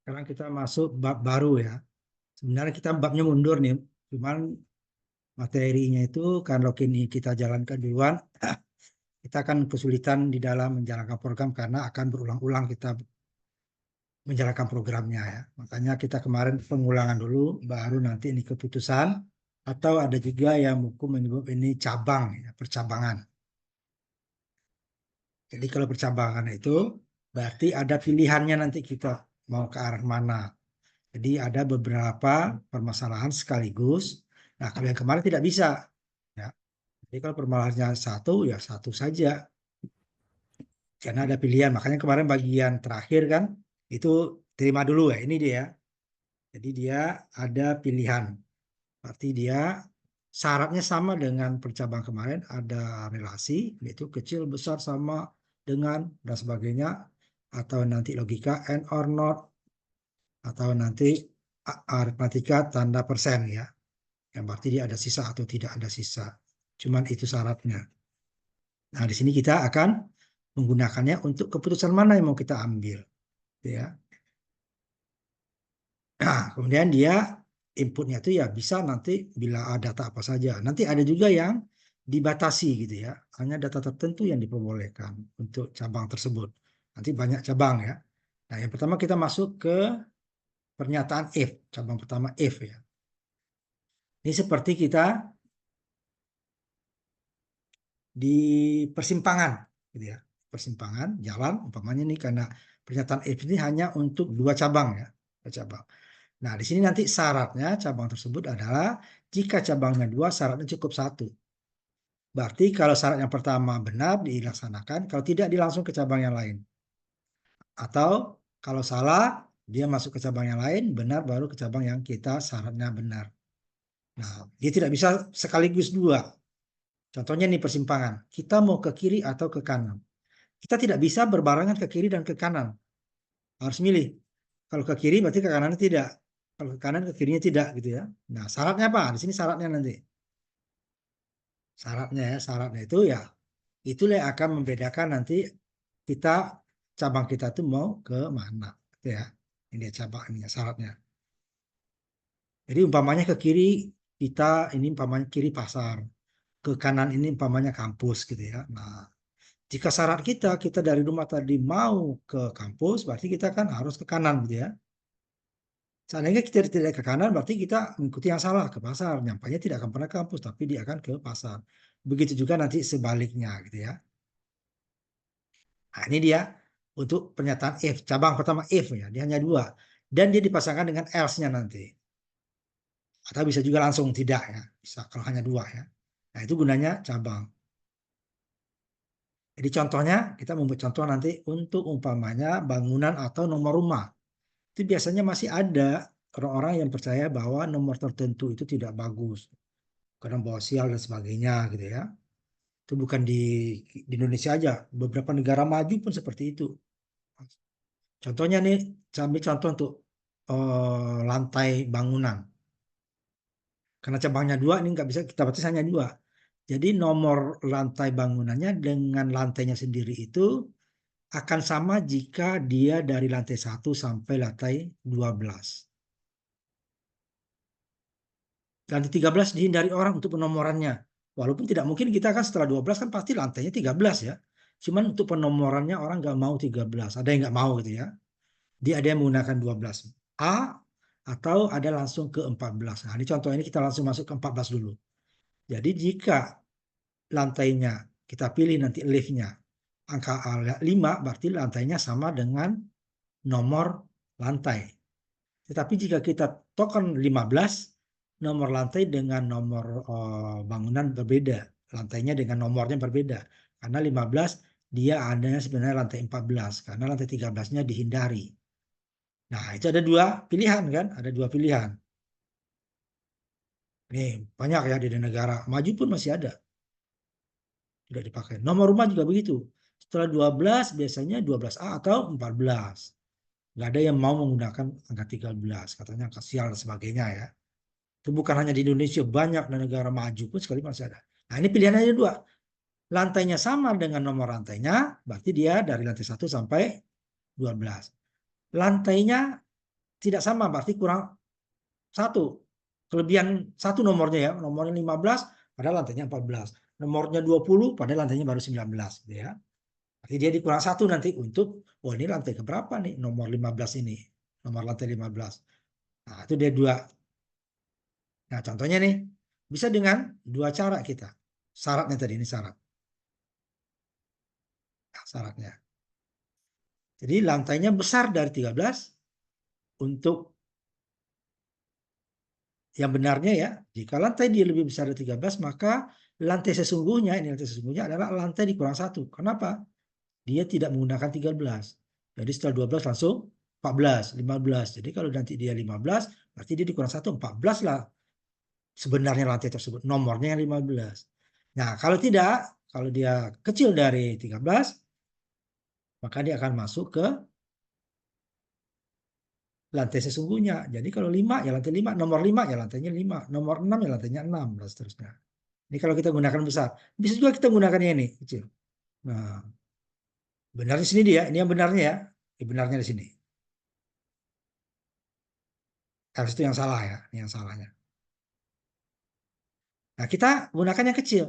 Sekarang kita masuk bab baru ya. Sebenarnya kita babnya mundur nih, cuman materinya itu kalau kini kita jalankan duluan, kita akan kesulitan di dalam menjalankan program karena akan berulang-ulang kita menjalankan programnya ya. Makanya kita kemarin pengulangan dulu, baru nanti ini keputusan, atau ada juga yang buku menyebut ini cabang, ya, percabangan. Jadi kalau percabangan itu berarti ada pilihannya nanti kita mau ke arah mana. Jadi ada beberapa permasalahan sekaligus. Nah, kalau yang kemarin tidak bisa. Ya. Jadi kalau permasalahannya satu, ya satu saja. Karena ada pilihan. Makanya kemarin bagian terakhir kan, itu terima dulu ya. Ini dia. Jadi dia ada pilihan. Berarti dia syaratnya sama dengan percabang kemarin. Ada relasi, yaitu kecil, besar, sama dengan, dan sebagainya. Atau nanti logika and or not. Atau nanti aritmatika tanda persen ya. Yang berarti dia ada sisa atau tidak ada sisa. Cuman itu syaratnya. Nah, di sini kita akan menggunakannya untuk keputusan mana yang mau kita ambil. Ya. Nah, kemudian dia inputnya itu ya bisa nanti bila ada data apa saja. Nanti ada juga yang dibatasi gitu ya. Hanya data tertentu yang diperbolehkan untuk cabang tersebut. Nanti banyak cabang ya. Nah, yang pertama kita masuk ke pernyataan if. Cabang pertama if ya. Ini seperti kita di persimpangan gitu ya, persimpangan jalan umpamanya nih, karena pernyataan if ini hanya untuk dua cabang ya, dua cabang. Nah, di sini nanti syaratnya cabang tersebut adalah jika cabangnya dua, syaratnya cukup satu. Berarti kalau syarat yang pertama benar dilaksanakan, kalau tidak dia langsung ke cabang yang lain. Atau kalau salah dia masuk ke cabang yang lain, benar baru ke cabang yang kita syaratnya benar. Nah, dia tidak bisa sekaligus dua. Contohnya nih persimpangan, kita mau ke kiri atau ke kanan. Kita tidak bisa berbarengan ke kiri dan ke kanan. Harus milih. Kalau ke kiri berarti ke kanan tidak. Kalau ke kanan ke kirinya tidak gitu ya. Nah, syaratnya apa? Di sini syaratnya nanti. Syaratnya itu ya itulah yang akan membedakan nanti kita cabang kita itu mau ke mana gitu ya. Ini dia cabang ini syaratnya. Jadi umpamanya ke kiri kita ini umpamanya kiri pasar, ke kanan ini umpamanya kampus gitu ya. Nah, jika syarat kita dari rumah tadi mau ke kampus, berarti kita kan harus ke kanan gitu ya. Seandainya kita tidak ke kanan, berarti kita mengikuti yang salah, ke pasar. Nyampainya tidak akan pernah ke kampus, tapi dia akan ke pasar. Begitu juga nanti sebaliknya gitu ya. Nah, ini dia untuk pernyataan if. Cabang pertama if ya, dia hanya dua. Dan dia dipasangkan dengan else-nya nanti. Atau bisa juga langsung tidak ya. Bisa kalau hanya dua ya. Nah, itu gunanya cabang. Jadi contohnya, kita membuat contoh nanti untuk umpamanya bangunan atau nomor rumah. Itu biasanya masih ada orang-orang yang percaya bahwa nomor tertentu itu tidak bagus karena bawa sial dan sebagainya gitu ya. Itu bukan di Indonesia aja, beberapa negara maju pun seperti itu. Contohnya nih, saya ambil contoh untuk lantai bangunan. Karena cabangnya dua, ini nggak bisa kita batasi hanya dua. Jadi nomor lantai bangunannya dengan lantainya sendiri itu akan sama jika dia dari lantai 1 sampai lantai 12. Lantai 13 dihindari orang untuk penomorannya. Walaupun tidak mungkin kita kan setelah 12 kan pasti lantainya 13 ya. Cuman untuk penomorannya orang nggak mau 13. Ada yang nggak mau gitu ya. Dia ada yang menggunakan 12 A atau ada langsung ke 14. Nah, ini contoh ini kita langsung masuk ke 14 dulu. Jadi jika lantainya kita pilih nanti liftnya angka 5, berarti lantainya sama dengan nomor lantai. Tetapi jika kita token 15, nomor lantai dengan nomor bangunan berbeda. Lantainya dengan nomornya berbeda. Karena 15 dia adanya sebenarnya lantai 14. Karena lantai 13-nya dihindari. Nah, itu ada dua pilihan kan? Ada dua pilihan. Nih, banyak ya di negara. Maju pun masih ada. Tidak dipakai. Nomor rumah juga begitu. Setelah 12 biasanya 12A atau 14. Nggak ada yang mau menggunakan angka 13. Katanya angka sial dan sebagainya ya. Itu bukan hanya di Indonesia, banyak dan negara maju pun sekali masih ada. Nah, ini pilihannya ada dua. Lantainya sama dengan nomor lantainya, berarti dia dari lantai 1 sampai 12. Lantainya tidak sama, berarti kurang 1. Kelebihan 1 nomornya ya, nomornya 15 padahal lantainya 14. Nomornya 20 padahal lantainya baru 19 gitu ya. Berarti dia dikurang 1 nanti untuk, oh ini lantai keberapa nih nomor 15 ini. Nomor lantai 15. Nah, itu dia 2. Nah, contohnya nih, bisa dengan 2 cara kita. Syaratnya tadi, ini syarat. Nah, syaratnya. Jadi lantainya besar dari 13 untuk yang benarnya ya. Jika lantai dia lebih besar dari 13, maka lantai sesungguhnya, ini lantai sesungguhnya adalah lantai dikurang 1. Kenapa? Dia tidak menggunakan 13. Jadi setelah 12 langsung 14, 15. Jadi kalau nanti dia 15, berarti dia dikurang 1, 14 lah sebenarnya lantai tersebut. Nomornya yang 15. Nah, kalau tidak, kalau dia kecil dari 13, maka dia akan masuk ke lantai sesungguhnya. Jadi kalau 5 ya lantai 5, nomor 5 ya lantainya 5, nomor 6 ya lantainya 6 dan seterusnya. Ini kalau kita gunakan besar. Bisa juga kita gunakannya ini kecil. Nah, benar di sini dia, ini yang benarnya ya. Ini benarnya di sini. Harus itu yang salah ya, ini yang salahnya. Nah, kita gunakan yang kecil.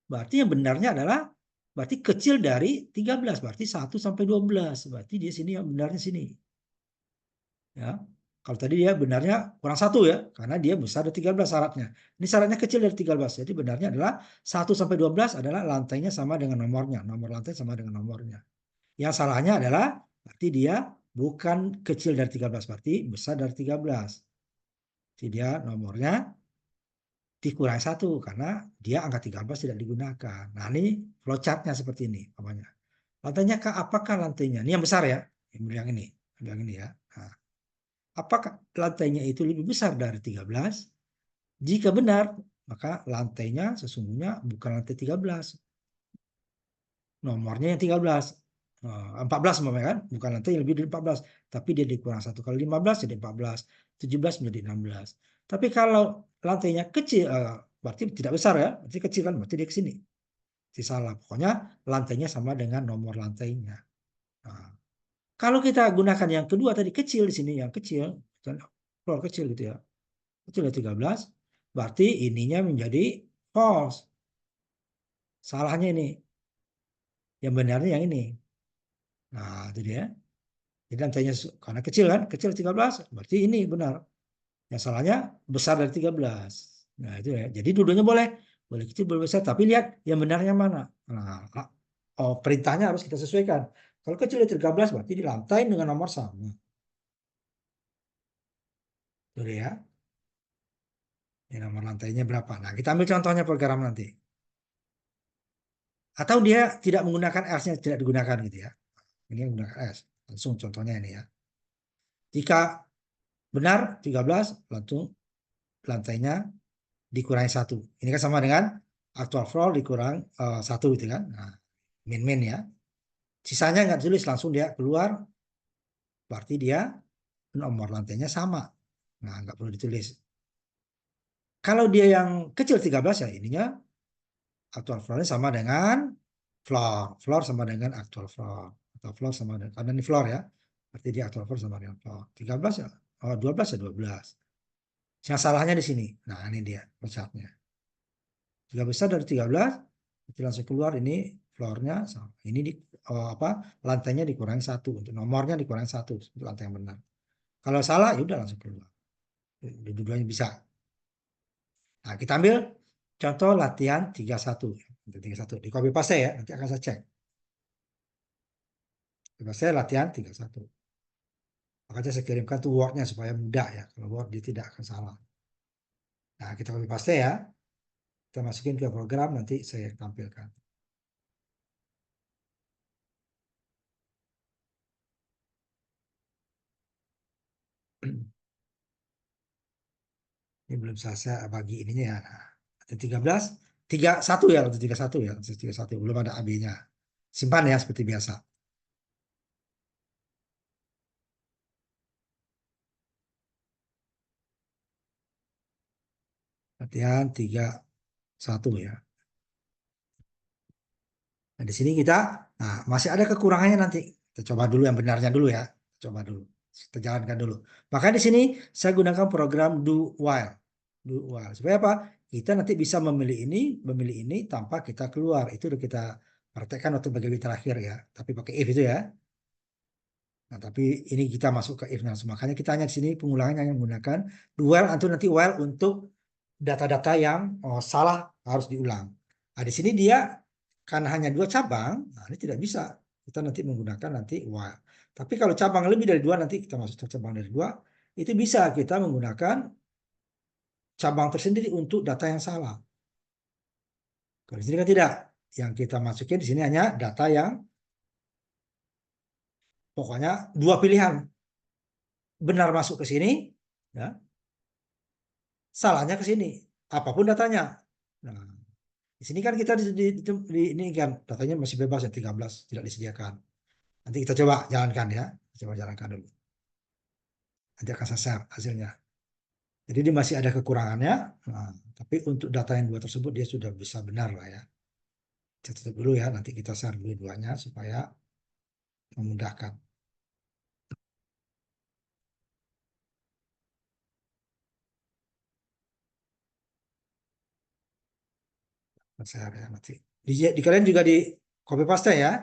Berarti yang benarnya adalah berarti kecil dari 13, berarti 1 sampai 12. Berarti di sini yang benarnya sini. Ya. Kalau tadi dia benarnya kurang 1 ya, karena dia besar dari 13 syaratnya. Ini syaratnya kecil dari 13. Jadi benarnya adalah 1 sampai 12 adalah lantainya sama dengan nomornya. Nomor lantai sama dengan nomornya. Yang salahnya adalah berarti dia bukan kecil dari 13, berarti besar dari 13. Jadi dia nomornya dikurangi 1 karena dia angka 13 tidak digunakan. Nah, ini flowchart-nya seperti ini namanya. Lantainya apakah lantainya? Ini yang besar ya. Yang ini. Yang ini ya. Nah, apakah lantainya itu lebih besar dari 13? Jika benar, maka lantainya sesungguhnya bukan lantai 13. Nomornya yang 13. 14 kan? Bukan lantai yang lebih dari 14. Tapi dia dikurang 1. Kalau 15 jadi 14. 17 menjadi 16. Tapi kalau lantainya kecil, berarti tidak besar ya. Berarti kecil kan? Berarti dia ke sini. Salah. Pokoknya lantainya sama dengan nomor lantainya. Nah, kalau kita gunakan yang kedua tadi kecil di sini, yang kecil, floor kecil gitu ya. Kecil dari 13, berarti ininya menjadi false. Salahnya ini. Yang benarnya yang ini. Nah, itu dia. Jadi lantainya karena kecil kan, kecil 13, berarti ini benar. Yang salahnya besar dari 13. Nah, itu ya. Jadi dua-duanya boleh. Boleh kecil, boleh besar, tapi lihat yang benarnya mana. Nah, perintahnya harus kita sesuaikan. Kalau kecil dari 13 berarti di lantai dengan nomor sama. Itu ya. Ini nomor lantainya berapa. Nah, kita ambil contohnya program nanti. Atau dia tidak menggunakan else-nya, tidak digunakan gitu ya. Ini menggunakan else. Langsung contohnya ini ya. Jika benar 13, langsung lantainya dikurangi 1. Ini kan sama dengan actual floor dikurang 1 gitu kan. Nah, min ya. Sisanya nggak tulis, langsung dia keluar. Berarti dia nomor lantainya sama. Nah, nggak perlu ditulis. Kalau dia yang kecil 13 ya ininya actual floor-nya sama dengan floor. Floor sama dengan actual floor. Atau floor sama dengan, karena ini floor ya. Berarti dia actual floor sama dengan floor. 13 ya, 12 ya 12. Yang salahnya di sini. Nah, ini dia pencatnya. Jika besar dari 13, berarti langsung keluar ini floor-nya. Ini lantainya dikurangi 1. Untuk nomornya dikurangi 1. Untuk lantai yang benar. Kalau salah, ya udah langsung keluar. Dua-duanya bisa. Nah, kita ambil contoh latihan 31. 31. Di copy paste ya, nanti akan saya cek. Saya latihan 31. Makanya saya kirimkan tuh Word-nya supaya mudah ya. Kalau Word dia tidak akan salah. Nah, kita copy paste ya. Kita masukin ke program, nanti saya tampilkan. Ini belum saya bagi ininya ya. Nah, 13, 31 ya, 31 ya, 31 belum ada AB-nya. Simpan ya seperti biasa. Latihan 31 ya. Nah, di sini kita, nah masih ada kekurangannya nanti. Kita coba dulu yang benarnya dulu ya. Coba dulu. Kita jalankan dulu. Maka di sini saya gunakan program do while. Do while. Supaya apa? Kita nanti bisa memilih ini tanpa kita keluar. Itu udah kita praktekkan waktu bagian terakhir ya. Tapi pakai if itu ya. Nah, tapi ini kita masuk ke if. Nah, makanya kita hanya di sini pengulangannya yang menggunakan do while atau nanti while untuk data-data yang salah harus diulang. Nah, di sini dia karena hanya 2 cabang, nah ini tidak bisa. Kita nanti menggunakan nanti while. Tapi kalau cabang lebih dari 2 nanti kita masuk ke cabang dari 2, itu bisa kita menggunakan cabang tersendiri untuk data yang salah. Kalau di sini kan tidak. Yang kita masukin di sini hanya data yang pokoknya 2 pilihan. Benar masuk ke sini, ya, salahnya ke sini. Apapun datanya. Nah, di sini kan kita ini kan datanya masih bebas ya 13 tidak disediakan. Nanti kita coba jalankan ya. Coba jalankan dulu. Nanti akan saya share hasilnya. Jadi dia masih ada kekurangannya. Nah, tapi untuk data yang 2 tersebut dia sudah bisa benar lah ya. Kita tutup dulu ya. Nanti kita share dulu duanya supaya memudahkan. Share ya nanti. Di kalian juga di copy paste ya.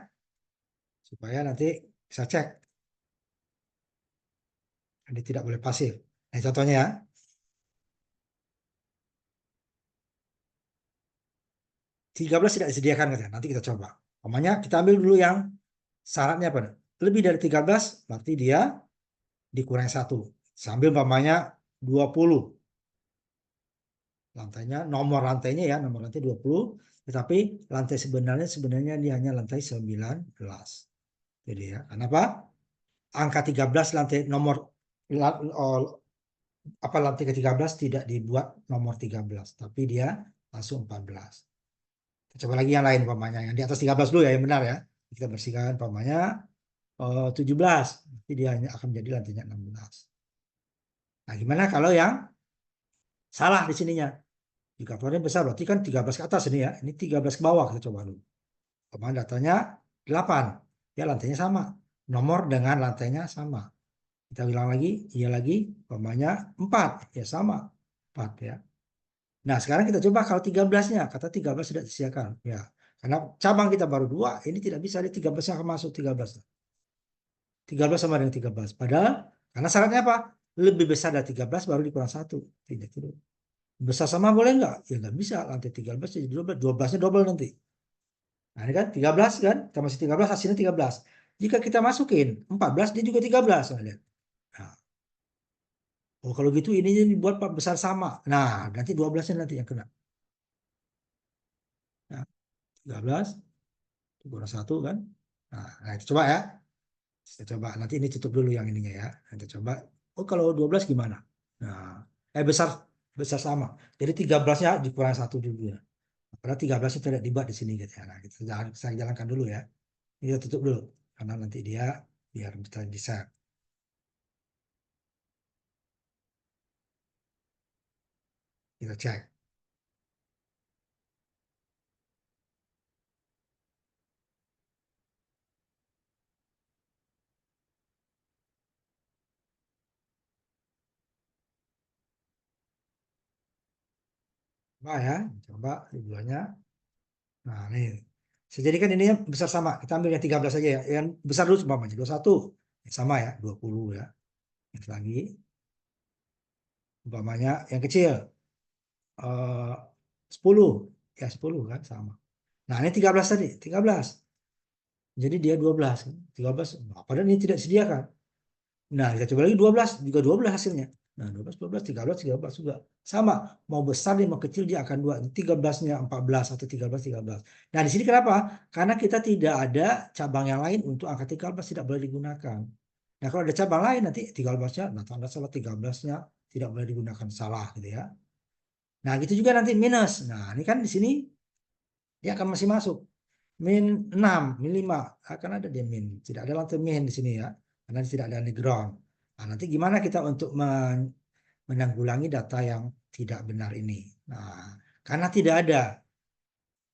Supaya nanti bisa cek. Ini tidak boleh pasif. Nah, contohnya ya. 13 tidak disediakan katanya. Nanti kita coba. Umpamanya kita ambil dulu yang syaratnya apa? Lebih dari 13 berarti dia dikurangi 1. Sambil umpamanya 20. Lantainya, nomor lantainya ya, nomor lantai 20. Tetapi lantai sebenarnya dia hanya lantai 19. Jadi ya, kenapa? Angka 13 lantai nomor apa lantai ke-13 tidak dibuat nomor 13, tapi dia langsung 14. Kita coba lagi yang lain umpamanya yang di atas 13 dulu ya yang benar ya. Kita bersihkan umpamanya 17. Nanti dia hanya akan menjadi lantainya 16. Nah, gimana kalau yang salah di sininya? Jika keluarnya besar berarti kan 13 ke atas ini ya. Ini 13 ke bawah kita coba dulu. Umpamanya datanya 8. Ya lantainya sama. Nomor dengan lantainya sama. Kita ulang lagi, iya lagi, umpamanya 4. Ya sama. 4 ya. Nah, sekarang kita coba kalau 13-nya, kata 13 sudah disediakan. Ya, karena cabang kita baru 2, ini tidak bisa ada 13 yang akan masuk 13. 13 sama dengan 13. Padahal, karena syaratnya apa? Lebih besar dari 13 baru dikurang 1. Tidak, tidak. Besar sama boleh nggak? Ya nggak bisa. Lantai 13 jadi 12. 12-nya double nanti. Nah, ini kan 13 kan? Kita masih 13, hasilnya 13. Jika kita masukin 14, dia juga 13. Nah, lihat. Nah, oh kalau gitu ininya dibuat besar sama. Nah, nanti 12-nya nanti yang kena. Nah, 13 kurang 1 kan. Nah, itu coba ya. Kita coba. Nanti ini tutup dulu yang ininya ya. Kita coba. Oh kalau 12 gimana? Nah, besar besar sama. Jadi 13-nya dikurang 1 juga. Padahal 13 itu tidak dibuat di sini gitu ya. Nah, saya jalankan dulu ya. Ini kita tutup dulu. Karena nanti dia biar bisa di-share. Kita cek. Coba ya. Coba duanya. Nah, nih. Saya jadikan ini besar sama. Kita ambil yang 13 aja ya. Yang besar dulu umpamanya 21. Sama ya, 20 ya. Yang lagi. Umpamanya yang kecil. 10. Ya 10 kan sama. Nah, ini 13 tadi. 13. Jadi dia 12. 13. Nah, padahal ini tidak disediakan. Nah, kita coba lagi 12. Juga 12 hasilnya. Nah, 12, 12, 13, 13 juga. Sama. Mau besar dia mau kecil dia akan 2. 13-nya 14 atau 13, 13. Nah, di sini kenapa? Karena kita tidak ada cabang yang lain untuk angka 13 tidak boleh digunakan. Nah, kalau ada cabang lain nanti 13-nya, nah tanda salah 13-nya tidak boleh digunakan salah gitu ya. Nah, gitu juga nanti minus. Nah, ini kan di sini dia akan masih masuk. Min 6, min 5. Akan ada dia min. Tidak ada lantai min di sini ya. Karena tidak ada underground. Nah, nanti gimana kita untuk menanggulangi data yang tidak benar ini. Nah, karena tidak ada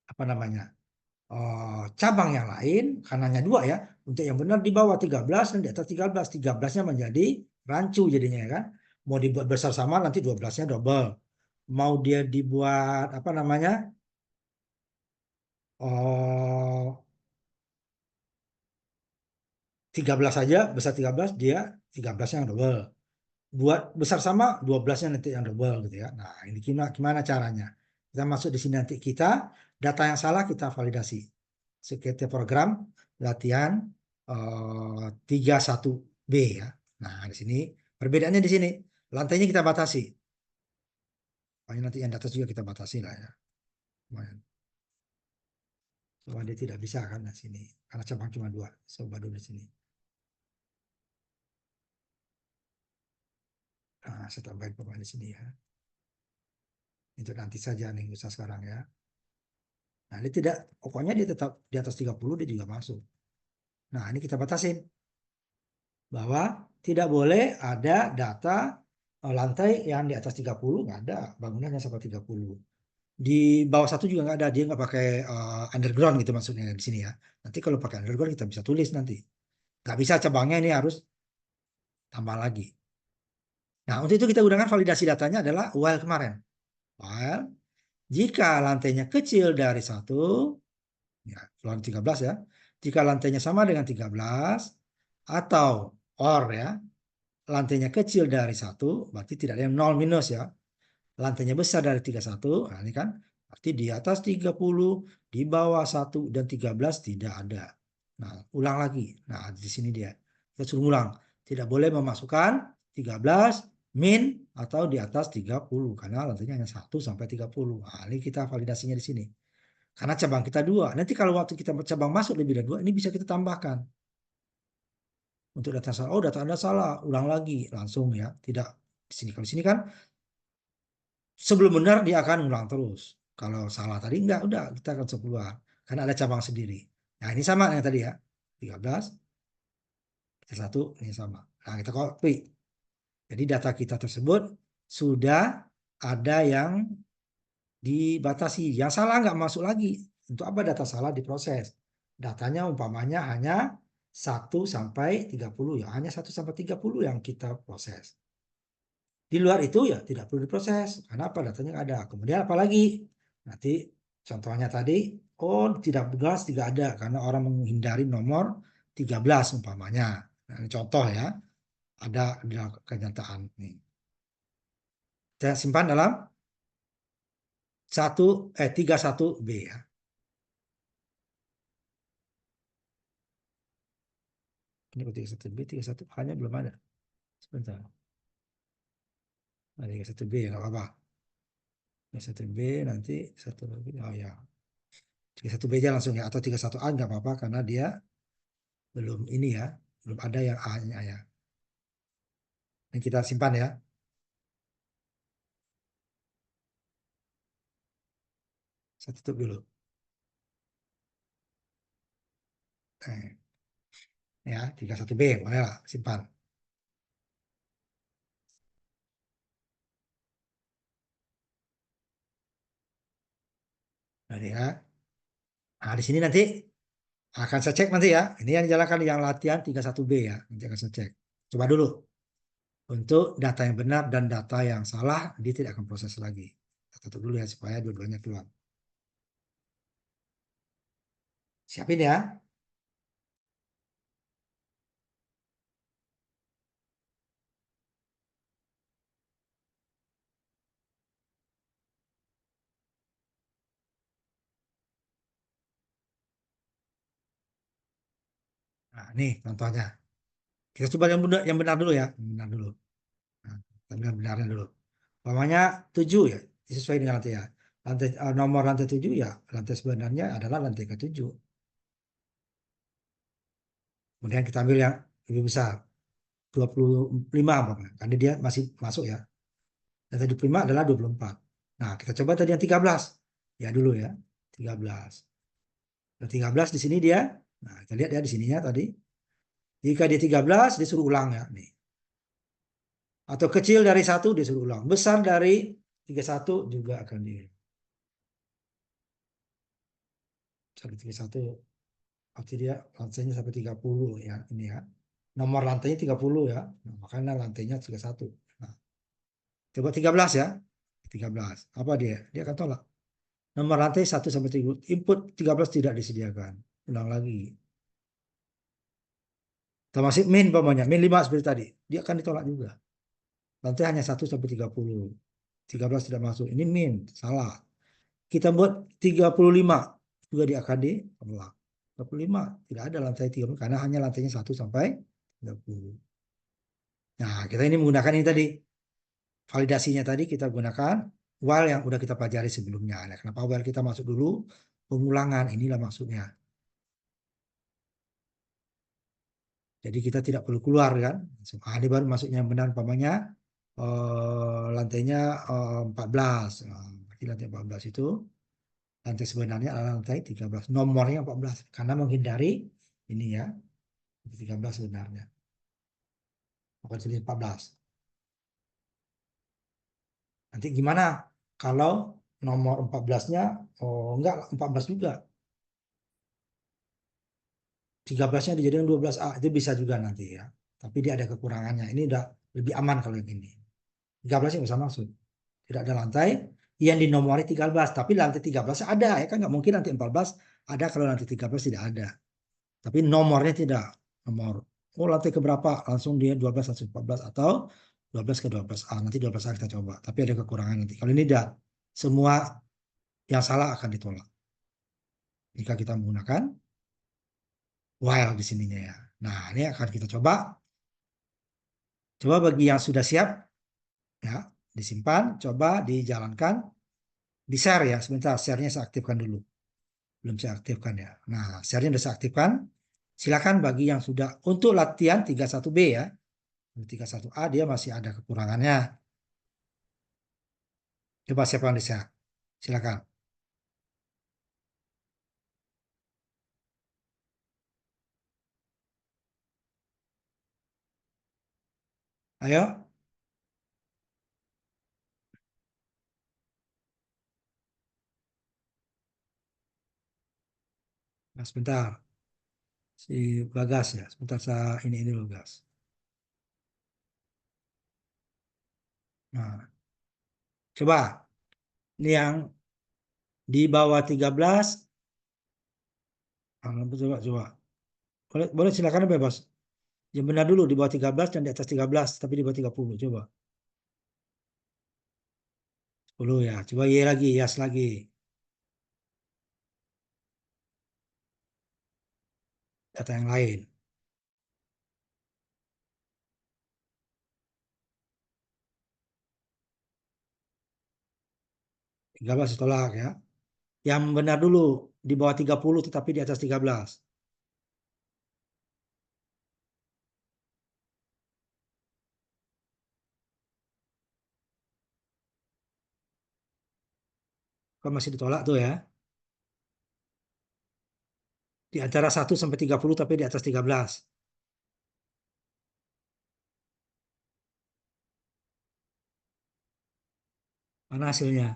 apa namanya cabang yang lain, karena hanya 2 ya, Untuk yang benar di bawah 13 dan di atas 13. 13-nya menjadi rancu jadinya ya kan. Mau dibuat besar sama nanti 12-nya double. Mau dia dibuat apa namanya? Oh, 13 saja, besar 13 dia 13-nya yang double. Buat besar sama 12-nya nanti yang double gitu ya. Nah, ini gimana caranya? Kita masuk di sini nanti data yang salah kita validasi. Sekitar program latihan 31B ya. Nah, di sini perbedaannya di sini. Lantainya kita batasi. Pokoknya nanti yang di atas juga kita batasi lah ya. Lumayan. Soalnya dia tidak bisa kan di sini. Karena cabang cuma 2. Coba dulu di sini. Nah, saya tambahin pemain di sini ya. Itu nanti saja nih, usah sekarang ya. Nah, ini tidak, pokoknya dia tetap di atas 30 dia juga masuk. Nah, ini kita batasin bahwa tidak boleh ada data lantai yang di atas 30, nggak ada, bangunannya sampai 30. Di bawah satu juga nggak ada, dia nggak pakai underground gitu maksudnya di sini ya. Nanti kalau pakai underground kita bisa tulis nanti. Nggak bisa cabangnya ini harus tambah lagi. Nah, untuk itu kita gunakan validasi datanya adalah while kemarin. While, jika lantainya kecil dari 1, ya, keluar 13 ya. Jika lantainya sama dengan 13 atau or ya, lantainya kecil dari 1, berarti tidak ada yang 0 minus ya. Lantainya besar dari 31, nah ini kan berarti di atas 30, di bawah 1 dan 13 tidak ada. Nah, ulang lagi. Nah, di sini dia. Kita suruh ulang. Tidak boleh memasukkan 13 min atau di atas 30 karena lantainya hanya 1 sampai 30. Nah, ini kita validasinya di sini. Karena cabang kita 2. Nanti kalau waktu kita cabang masuk lebih dari 2, ini bisa kita tambahkan. Untuk data salah, oh data Anda salah, ulang lagi langsung ya. Tidak di sini. Kalau di sini kan sebelum benar dia akan ulang terus. Kalau salah tadi enggak, udah kita akan keluar. Karena ada cabang sendiri. Nah, ini sama yang tadi ya. 13, 1, ini sama. Nah, kita copy. Jadi data kita tersebut sudah ada yang dibatasi. Yang salah nggak masuk lagi. Untuk apa data salah diproses? Datanya umpamanya hanya 1 sampai 30 ya. Hanya 1 sampai 30 yang kita proses. Di luar itu ya tidak perlu diproses. Karena apa? Datanya nggak ada. Kemudian apa lagi? Nanti contohnya tadi, oh tidak belas tidak ada. Karena orang menghindari nomor 13 umpamanya. Nah, ini contoh ya. Ada di kenyataan. Nih. Saya simpan dalam 31B ya. Ini 31B, 31A-nya belum ada. Sebentar. Nah, 31B ya nggak apa-apa. 31B nanti satu lagi. Oh ya. 31B aja langsung ya. Atau 31A nggak apa-apa karena dia belum ini ya. Belum ada yang A-nya ya. Ini kita simpan ya. Saya tutup dulu. Ya, 31B boleh lah. Simpan. Nah, ya. Nah, di sini nanti akan saya cek nanti ya. Ini yang dijalankan yang latihan 31B ya. Nanti akan saya cek. Coba dulu. Untuk data yang benar dan data yang salah, dia tidak akan proses lagi. Kita tutup dulu ya supaya dua-duanya keluar. Siapin ya. Nah, nih contohnya. Kita coba yang benar dulu ya. Yang benar dulu. Nah, kita lihat benarnya dulu. Umpamanya 7 ya. Sesuai dengan lantai ya. Nomor lantai 7 ya. Lantai sebenarnya adalah lantai ke-7. Kemudian kita ambil yang lebih besar. 25 umpamanya. Karena dia masih masuk ya. Lantai 25 adalah 24. Nah, kita coba tadi yang 13. Ya dulu ya. 13. Dan 13 di sini dia. Nah, kita lihat ya di sininya tadi. Jika dia 13, disuruh ulang ya. Nih. Atau kecil dari 1 disuruh ulang. Besar dari 31 juga akan di. 31. Berarti dia lantainya sampai 30 ya, ini ya. Nomor lantainya 30 ya. Nah, makanya lantainya 31. Nah, coba 13 ya. 13. Apa dia? Dia akan tolak. Nomor lantai 1 sampai 3. Input 13 tidak disediakan. Ulang lagi. Termasuk min pamannya. Min 5 seperti tadi. Dia akan ditolak juga. Lantai hanya 1 sampai 30. 13 tidak masuk. Ini min. Salah. Kita buat 35. Juga dia akan ditolak. 35. Tidak ada lantai 30. Karena hanya lantainya 1 sampai 30. Nah, kita ini menggunakan ini tadi. Validasinya tadi kita gunakan while yang udah kita pelajari sebelumnya. Nah, kenapa while kita masuk dulu? Pengulangan. Inilah maksudnya. Jadi kita tidak perlu keluar kan. Ini baru masuknya yang benar umpamanya lantainya 14. Nah, berarti lantai 14 itu lantai sebenarnya adalah lantai 13. Nomornya 14 karena menghindari ini ya. 13 sebenarnya. Bukan jadi 14. Nanti gimana kalau nomor 14-nya enggak 14 juga. 13-nya dijadikan 12A itu bisa juga nanti ya. Tapi dia ada kekurangannya. Ini udah lebih aman kalau yang ini. 13-nya bisa masuk. Tidak ada lantai yang dinomori 13. Tapi lantai 13 ada ya kan nggak mungkin lantai 14 ada kalau lantai 13 tidak ada. Tapi nomornya tidak. Nomor. Oh lantai keberapa? Langsung dia 12 langsung 14 atau 12 ke 12A. Nanti 12A kita coba. Tapi ada kekurangan nanti. Kalau ini tidak. Semua yang salah akan ditolak. Jika kita menggunakan while di sininya ya. Nah ini akan kita coba. Coba bagi yang sudah siap ya disimpan. Coba dijalankan. Di share ya. Sebentar share-nya saya aktifkan dulu. Belum saya aktifkan ya. Nah, share-nya sudah saya aktifkan. Silakan bagi yang sudah untuk latihan 31B ya. 31A dia masih ada kekurangannya. Coba siapa yang di-share? Silakan. Ayo. Nah, sebentar. Si Bagas ya. Sebentar saya ini dulu, Gas. Nah, coba. Ini yang di bawah 13. Ah, coba, coba. Boleh, boleh silakan bebas. Yang benar dulu di bawah 13 dan di atas 13, tapi di bawah 30. Coba. 10 ya. Coba Y lagi, yes lagi. Data yang lain. 13 ditolak ya. Yang benar dulu di bawah 30 tetapi di atas 13. Kan masih ditolak tuh ya. Di antara 1 sampai 30 tapi di atas 13. Mana hasilnya?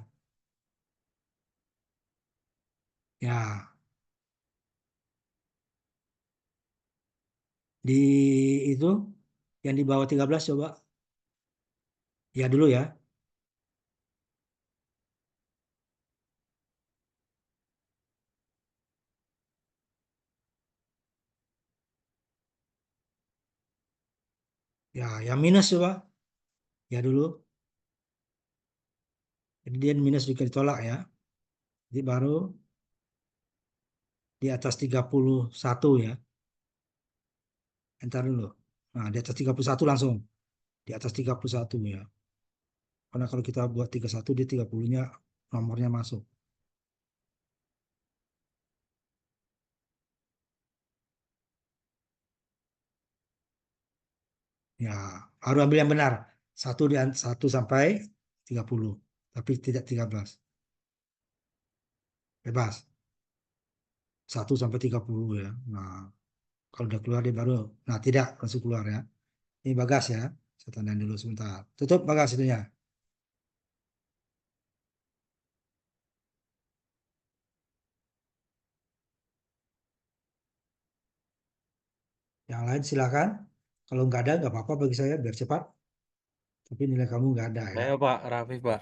Ya, di itu yang di bawah 13 coba. Ya dulu ya. Ya, yang minus coba. Ya dulu. Jadi dia minus juga ditolak ya. Jadi baru di atas 31 ya. Entar dulu. Nah, di atas 31 langsung. Di atas 31 ya. Karena kalau kita buat 31 di 30-nya nomornya masuk. Ya, harus ambil yang benar. Satu sampai 30, tapi tidak 13. Bebas. 1 sampai 30 ya. Nah, kalau udah keluar dia baru. Nah, tidak langsung keluar ya. Ini Bagas ya. Saya tandain dulu sebentar. Tutup Bagas itunya. Yang lain silakan. Kalau nggak ada, nggak apa-apa bagi saya, biar cepat. Tapi nilai kamu nggak ada ya. Saya Pak, Raffi Pak.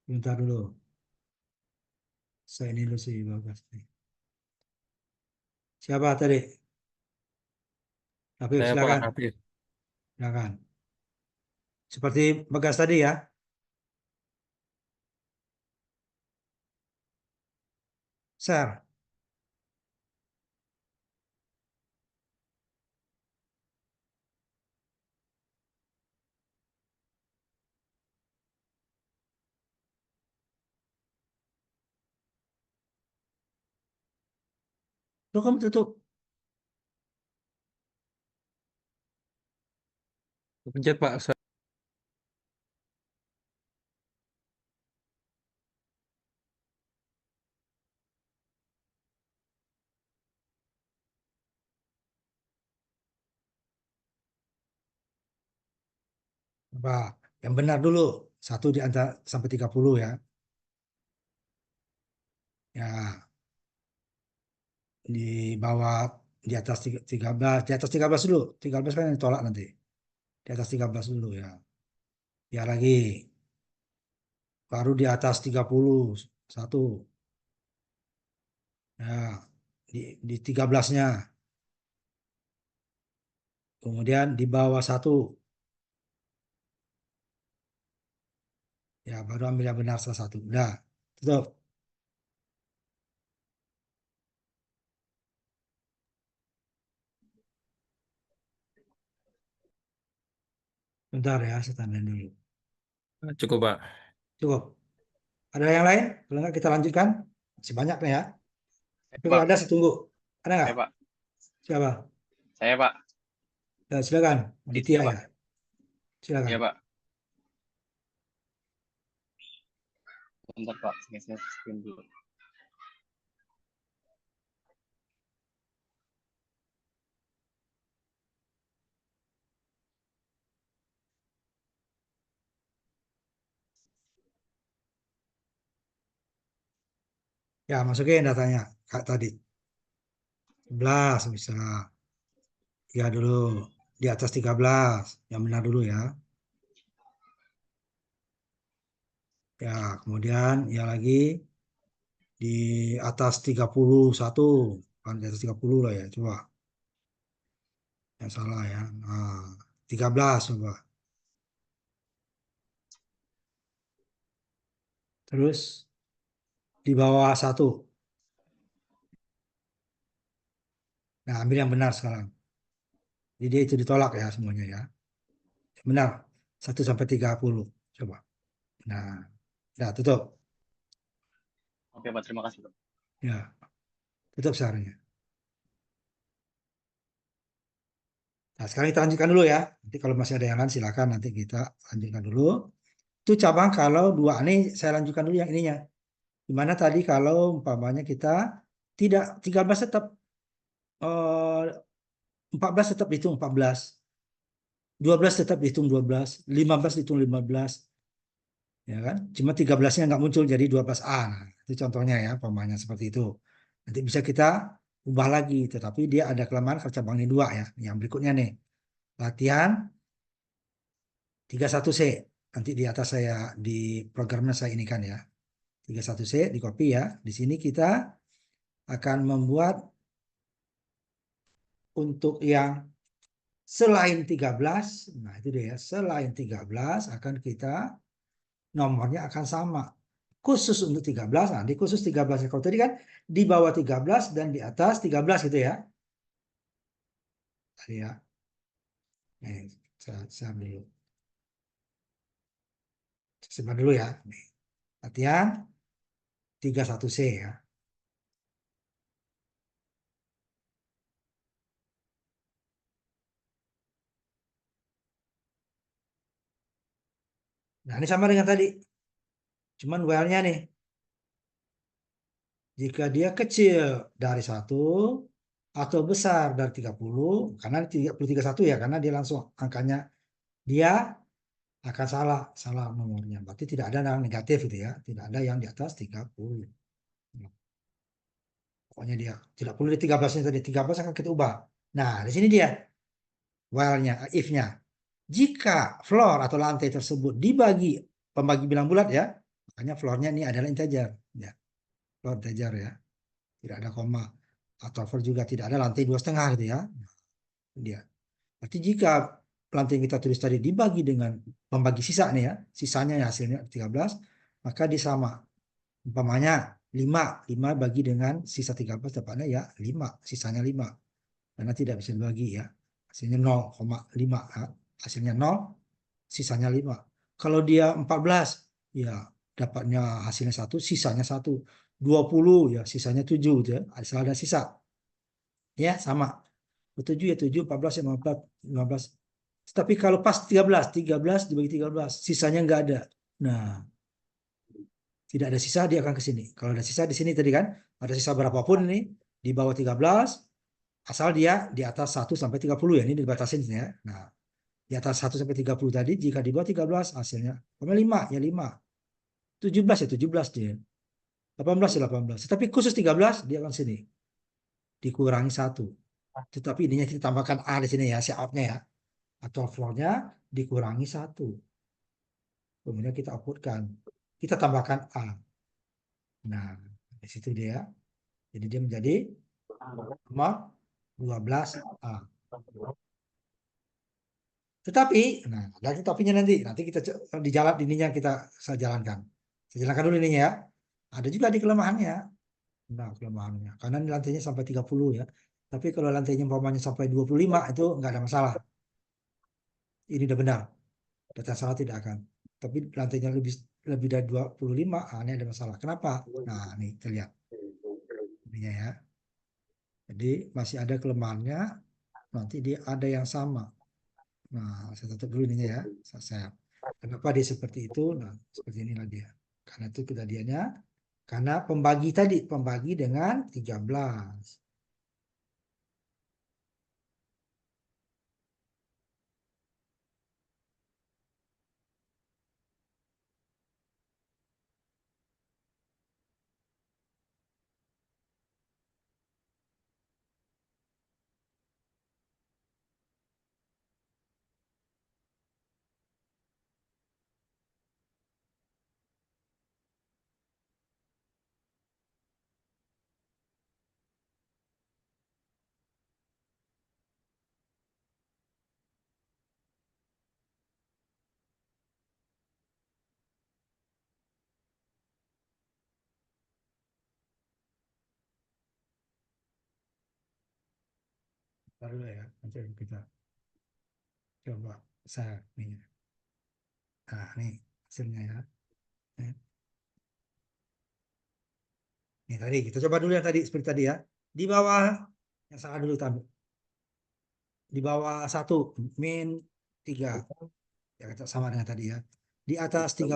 Bentar dulu. Saya ini dulu sih, bagus nih. Siapa tadi? Habib, Saya Pak, silakan. Raffi. Silakan. Seperti Bagas tadi ya. Share. Tuh kamu tutup. Pencet Pak. Apa? Yang benar dulu. Satu di antara sampai 30 ya. Ya, di bawah, di atas 13, di atas 13 dulu. 13 kan yang ditolak nanti. Di atas 13 dulu ya. Ya lagi. Baru di atas 30 satu. Ya, di 13-nya. Kemudian di bawah satu. Ya, baru ambil yang benar salah satu. Udah, tutup. Bentar ya, saya tandain dulu. Cukup Pak. Cukup. Ada yang lain? Kalau nggak kita lanjutkan. Masih banyak nih ya. Tapi kalau Pak, ada, saya tunggu. Ada nggak? saya Pak, Siapa? saya Pak, Ya, silakan. Aditya Aditya Pak, ya. ya Silakan. Pak. Bentar Pak, saya screen dulu. Ya, masukin datanya. Kak tadi. 11 bisa. Ya dulu. Di atas 13. Yang benar dulu ya. Ya, kemudian ya lagi di atas 31. Kan di atas 30 lah ya. Coba. Yang salah ya. Nah, 13 coba. Terus di bawah satu. Nah, ambil yang benar sekarang. Jadi itu ditolak ya semuanya ya. Benar. 1 sampai 30. Coba. Nah, ya tutup. Oke Pak, terima kasih Pak. Ya, tutup sekarang. Nah, sekarang kita lanjutkan dulu ya. Nanti kalau masih ada yang lain silakan nanti kita lanjutkan dulu. Itu cabang kalau dua ini saya lanjutkan dulu yang ininya. Gimana tadi kalau umpamanya kita tidak 13 tetap, 14 tetap dihitung 14, 12 tetap dihitung 12, 15 dihitung 15, ya kan? Cuma 13-nya nggak muncul jadi 12A. Nah, itu contohnya ya, umpamanya seperti itu. Nanti bisa kita ubah lagi, tetapi dia ada kelemahan kalau cabangnya dua ya. Yang berikutnya nih, latihan 31C. Nanti di atas saya di programnya saya ini kan ya. 31C di copy ya. Di sini kita akan membuat untuk yang selain 13. Nah, itu dia ya. Selain 13 akan kita nomornya akan sama. Khusus untuk 13. Nah, di khusus 13. Kalau tadi kan di bawah 13 dan di atas 13 gitu ya. Tadi ya. Nih, saya ambil dulu. Saya simpan dulu ya. Nih. Latihan 31C ya. Nah, ini sama dengan tadi. Cuman while-nya nih. Jika dia kecil dari 1 atau besar dari 30, karena 31 ya, karena dia langsung angkanya dia akan salah nomornya. Berarti tidak ada yang negatif gitu ya, tidak ada yang di atas 30. Pokoknya dia tidak perlu di 13-nya tadi, 13 akan kita ubah. Nah, di sini dia while-nya, if-nya. Jika floor atau lantai tersebut dibagi pembagi bilang bulat ya, makanya floor-nya ini adalah integer ya, floor integer ya, tidak ada koma, atau floor juga tidak ada lantai 2,5 gitu ya. Nah, dia. Berarti jika lantai yang kita tulis tadi dibagi dengan pembagi sisa nih ya, sisanya ya hasilnya 13, maka disama. Umpamanya 5 bagi dengan sisa 13 dapatnya ya 5, sisanya 5. Karena tidak bisa dibagi ya. Hasilnya 0,5 ya. Hasilnya 0, sisanya 5. Kalau dia 14 ya dapatnya hasilnya 1, sisanya 1. 20 ya sisanya 7 gitu ya. Asal ada sisa. Ya sama. 7 ya 7, 14 ya 15, 15. Tapi kalau pas 13 dibagi 13, sisanya nggak ada. Nah, tidak ada sisa dia akan ke sini. Kalau ada sisa di sini tadi kan, ada sisa berapapun ini di bawah 13, asal dia di atas 1 sampai 30 ya, ini dibatasin ya. Nah, di atas 1 sampai 30 tadi, jika di bawah 13 hasilnya 5 ya 5. 17 ya 17 dia. 18 ya 18. Tapi khusus 13 dia akan sini. Dikurangi 1. Tetapi ininya kita tambahkan A di sini ya, si outnya ya. Atau floor-nya dikurangi 1. Kemudian kita outputkan. Kita tambahkan A. Nah, di situ dia. Jadi dia menjadi nomor 12A. Tetapi, nah ada tetapinya nanti. Nanti kita di jalan ininya kita saya jalankan. Saya jalankan dulu ininya ya. Ada juga di kelemahannya. Nah, kelemahannya. Karena ini lantainya sampai 30 ya. Tapi kalau lantainya umpamanya sampai 25 itu nggak ada masalah. Ini udah benar. Data salah tidak akan. Tapi lantainya lebih lebih dari 25, ini ada masalah. Kenapa? Nah, ini kita lihat ininya ya. Jadi masih ada kelemahannya. Nanti dia ada yang sama. Nah, saya tutup dulu ininya ya. Saya. Kenapa dia seperti itu? Nah, seperti inilah dia. Karena itu kejadiannya. Karena pembagi tadi, pembagi dengan 13. Baru ya, nanti kita coba saya nih. Nah, nih hasilnya ya. Nih tadi kita coba dulu yang tadi seperti tadi ya. Di bawah yang salah dulu tadi. Di bawah 1 min 3 ya kita sama dengan tadi ya. Di atas 30.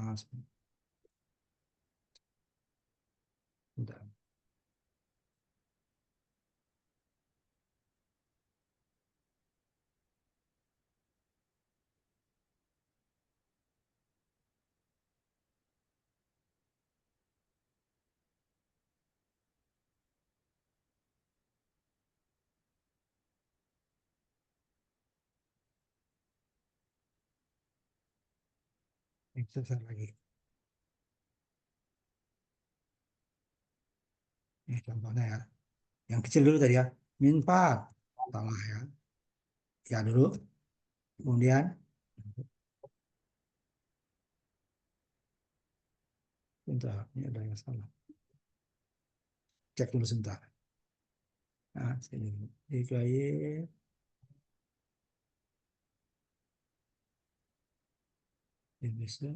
Nah, sebentar. Ini sebentar lagi. Ini contohnya ya. Yang kecil dulu tadi ya. Min 4. Salah ya. Ya dulu. Kemudian bentar, ini ada yang salah. Cek dulu sebentar. Nah, sini. DKY Indonesia.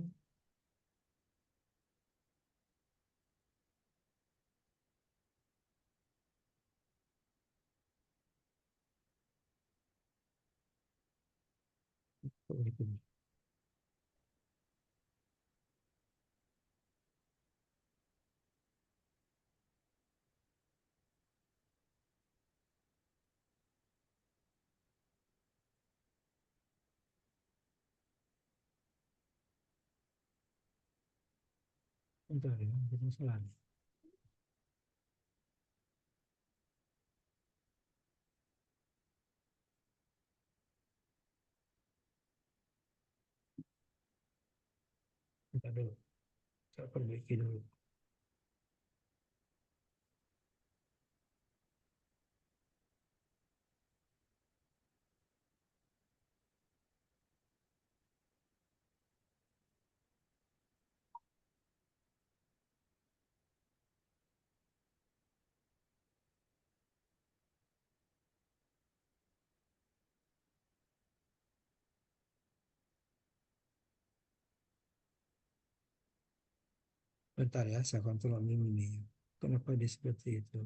Oh, gitu. Bentar ya, ada masalah nih. Aduh, saya perbaiki dulu. Bentar ya, saya kontrol ini. Kenapa dia seperti itu?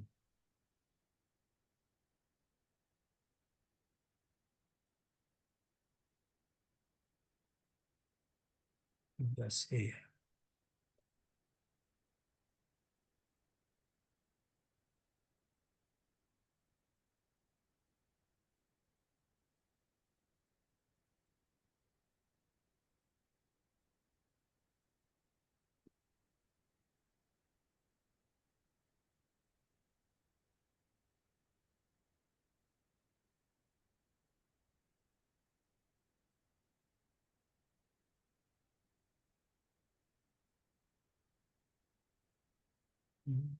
Enggak sih. Hmm.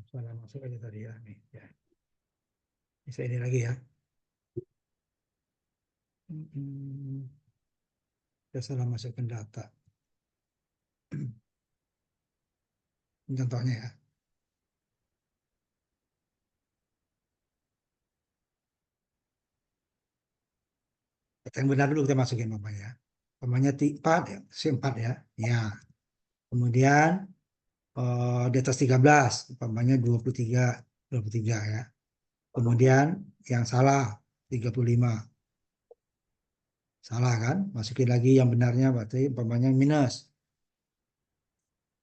Salah masuk aja tadi ya. Nih, ya. Bisa ini lagi ya. Hmm. Saya salah masukkan data. Ini contohnya ya. Data yang benar dulu kita masukin namanya ya. Namanya 4 ya, C4 ya. Ya. Kemudian di atas 13, umpamanya 23 ya. Kemudian yang salah 35. Salah kan? Masukin lagi yang benarnya berarti umpamanya minus.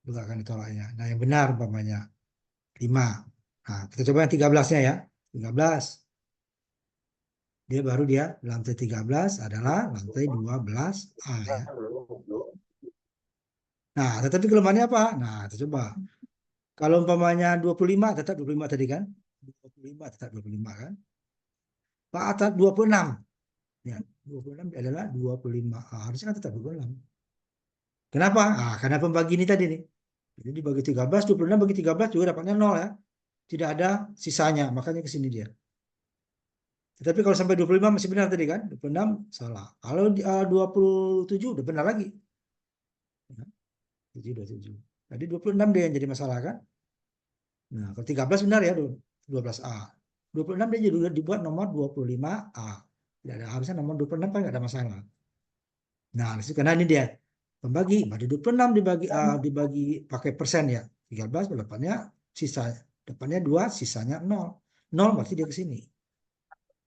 Juga akan ditolaknya. Nah, yang benar umpamanya 5. Nah, kita coba yang 13-nya ya. 13. Dia lantai 13 adalah lantai 12A ya. Nah, tetapi kelemahannya apa? Nah, kita coba. Kalau umpamanya 25, tetap 25 tadi kan? 25 tetap 25 kan? Pak atas 26. Ya, 26 adalah 25A. Harusnya kan tetap 26. Kenapa? Ah, karena pembagi ini tadi nih. Jadi dibagi 13, 26 bagi 13 juga dapatnya 0 ya. Tidak ada sisanya, makanya ke sini dia. Tetapi kalau sampai 25 masih benar tadi kan? 26 salah. Kalau 27 udah benar lagi. Ya, 7, 27. Tadi 26 dia yang jadi masalah kan? Nah, kalau 13 benar ya 12A. 26 dia juga dibuat nomor 25A. Tidak ada, harusnya nomor 26 kan nggak ada masalah. Nah, karena ini dia pembagi, berarti 26 dibagi pakai persen ya. 13 depannya sisa depannya 2 sisanya 0. 0 berarti dia ke sini.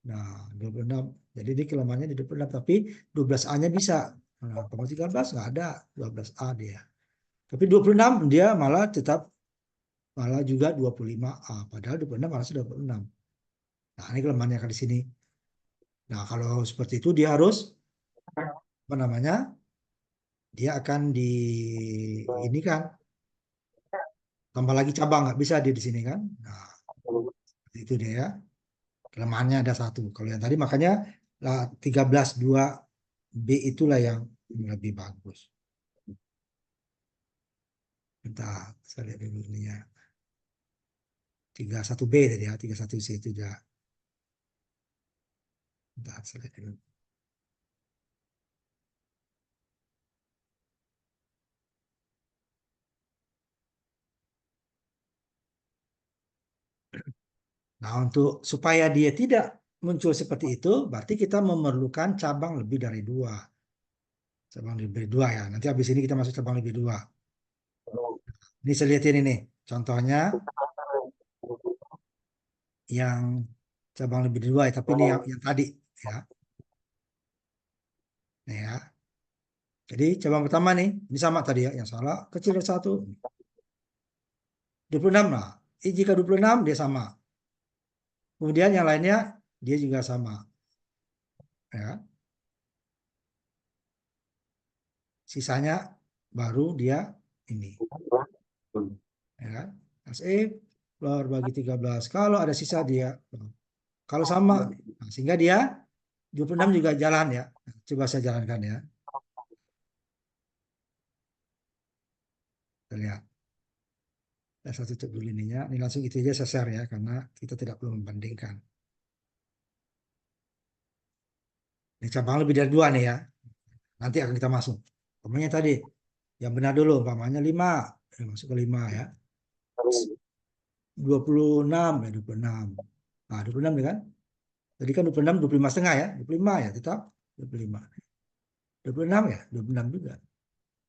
Nah, 26. Jadi ini kelemahannya di 26 tapi 12A-nya bisa. Nah, kalau 13 nggak ada 12A dia. Tapi 26 dia malah juga 25A. Padahal 26 malah sudah 26. Nah, ini kelemahannya kan di sini. Nah, kalau seperti itu dia harus apa namanya? Dia akan ini kan tambah lagi cabang nggak bisa dia di sini kan? Nah, itu dia ya. Kelemahannya ada satu. Kalau yang tadi makanya 13.2B itulah yang lebih bagus. Bentar, saya lihat dulu ini ya. 31B tadi ya, 31C itu juga. Bentar, saya lihat dulu. Nah, untuk supaya dia tidak muncul seperti itu, berarti kita memerlukan cabang lebih dari 2. Cabang lebih dari 2 ya. Nanti habis ini kita masuk cabang lebih 2. Ini saya lihatin ini. Contohnya yang cabang lebih dari 2 ya, tapi ini yang tadi ya. Nih ya. Jadi cabang pertama nih, ini sama tadi ya, yang salah kecil dari 1. 26. Nah, jika 26 dia sama. Kemudian yang lainnya dia juga sama. Ya. Sisanya baru dia ini. Ya kan? If keluar bagi 13. Kalau ada sisa dia. Kalau sama. Nah, sehingga dia 26 juga jalan ya. Coba saya jalankan ya. Kita lihat. Saya tutup dulu ininya. Ini langsung itu aja saya share ya. Karena kita tidak perlu membandingkan. Ini cabang lebih dari 2 nih ya. Nanti akan kita masuk. Umpamanya tadi. Yang benar dulu. Umpamanya 5. Masuk ke 5 ya. 26 ya 26. Nah 26 ya kan. Tadi kan 26, 25 setengah ya. 25 ya tetap. 25. 26 ya. 26 juga.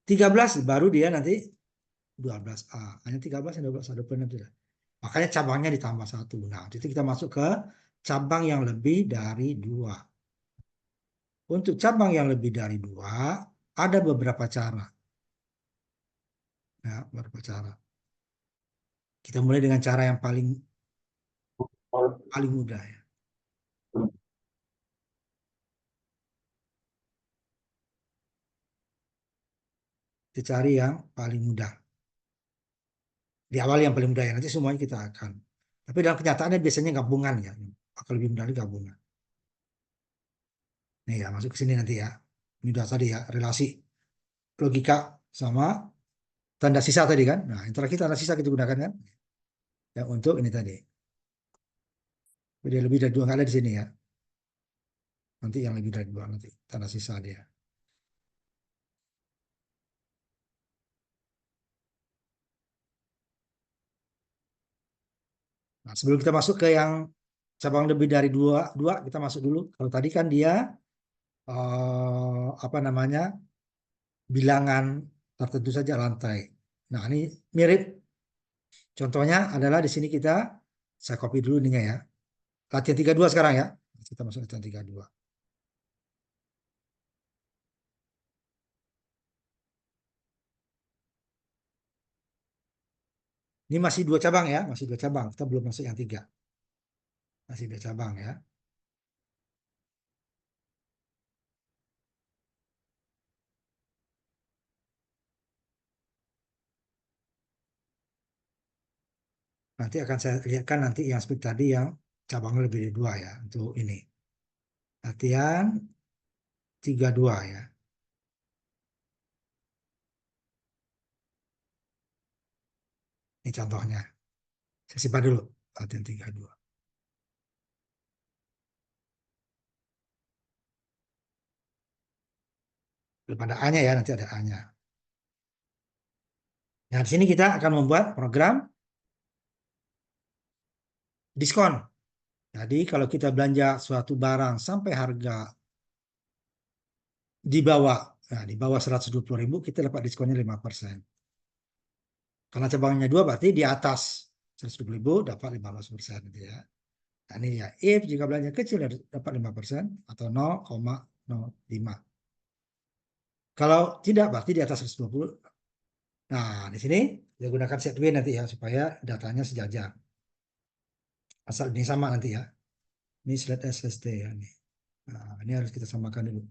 13 baru dia nanti 12A. Hanya 13 dan 12A. 26 tidak. Makanya cabangnya ditambah 1. Nah itu kita masuk ke cabang yang lebih dari 2. Untuk cabang yang lebih dari 2 ada beberapa cara. Ya, beberapa cara. Kita mulai dengan cara yang paling mudah ya. Kita cari yang paling mudah. Di awal yang paling mudah ya, nanti semuanya kita akan. Tapi dalam kenyataannya biasanya gabungan ya. Akan lebih mudah lagi gabungan. Nih ya, masuk ke sini nanti ya. Ini udah tadi ya, relasi logika sama tanda sisa tadi kan. Nah, interaksi tanda sisa kita gunakan kan. Ya, untuk ini tadi. Jadi lebih dari 2 nggak ada di sini ya. Nanti yang lebih dari 2 nanti tanda sisa dia. Nah, sebelum kita masuk ke yang cabang lebih dari 2 kita masuk dulu. Kalau tadi kan dia apa namanya? Bilangan tertentu saja lantai. Nah, ini mirip. Contohnya adalah di sini saya copy dulu ininya ya. Latihan 32 sekarang ya. Kita masuk latihan 32. Ini masih 2 cabang ya, masih 2 cabang. Kita belum masuk yang 3. Masih 2 cabang ya. Nanti akan saya lihatkan nanti yang seperti tadi yang cabangnya lebih dari 2 ya. Untuk ini. Latihan 32 ya. Ini contohnya. Saya simpan dulu. Latihan 32. Belum ada A-nya ya, nanti ada A-nya. Nah, di sini kita akan membuat program diskon. Jadi kalau kita belanja suatu barang sampai harga di bawah, nah, di bawah 120.000 kita dapat diskonnya 5%. Karena cabangnya 2 berarti di atas 120.000 dapat 15% gitu ya. Nah, ini ya, if jika belanja kecil dapat 5% atau 0,05. Kalau tidak berarti di atas 120. Nah, di sini kita gunakan set W nanti ya supaya datanya sejajar. Asal ini sama nanti ya. Ini slide SST ya ini. Nah, ini harus kita samakan dulu.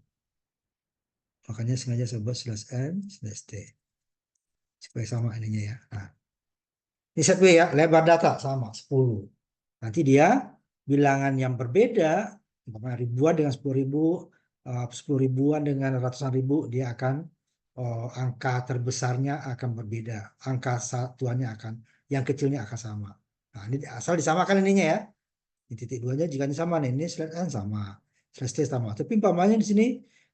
Makanya sengaja saya buat slash n slash t supaya sama ininya ya. Nah, ini set W ya, lebar data sama 10. Nanti dia bilangan yang berbeda, ribuan dengan 10.000, 10 ribuan dengan ratusan ribu, dia akan angka terbesarnya akan berbeda, angka satuannya akan, yang kecilnya akan sama. Nah, ini asal disamakan ininya ya. Di titik 2-nya jika ini sama nih, ini slash n sama, slash t sama. Tapi umpamanya di sini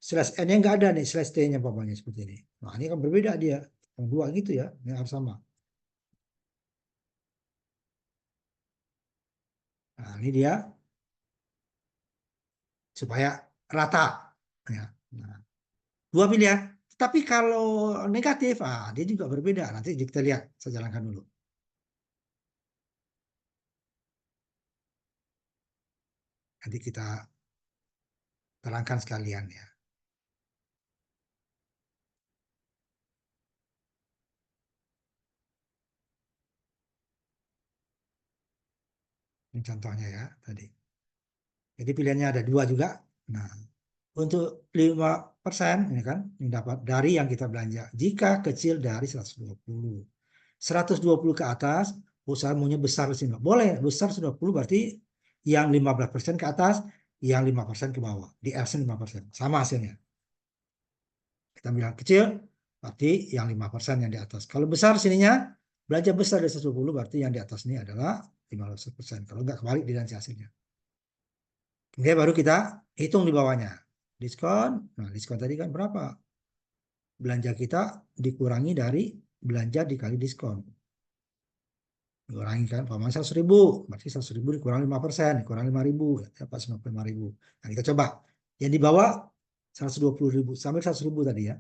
slash n-nya nggak ada nih, slash t-nya umpamanya seperti ini. Nah, ini akan berbeda dia. Yang 2 gitu ya, ini harus sama. Nah, ini dia supaya rata. Ya. Nah, 2 pilihan. Tapi kalau negatif, dia juga berbeda. Nanti kita lihat, saya jalankan dulu. Nanti kita terangkan sekalian ya. Ini contohnya ya tadi. Jadi pilihannya ada dua juga. Nah, untuk 5% ini kan ini dapat dari yang kita belanja. Jika kecil dari 120. 120 ke atas, usaha maunya besar di sini. Boleh, besar 120 berarti yang 15% ke atas, yang 5% ke bawah. Di L-nya 5%. Sama hasilnya. Kita bilang kecil, berarti yang 5% yang di atas. Kalau besar sininya, belanja besar dari 120 berarti yang di atas ini adalah 15%. Kalau enggak kebalik di nanti hasilnya. Kemudian baru kita hitung di bawahnya. Diskon, nah diskon tadi kan berapa? Belanja kita dikurangi dari belanja dikali diskon. Dikurangi kan, paman 100.000, berarti 100.000 dikurangi 5%, dikurangi 5.000, dapat 95.000. Nah kita coba, yang di bawah 120.000, sampai 100.000 tadi ya,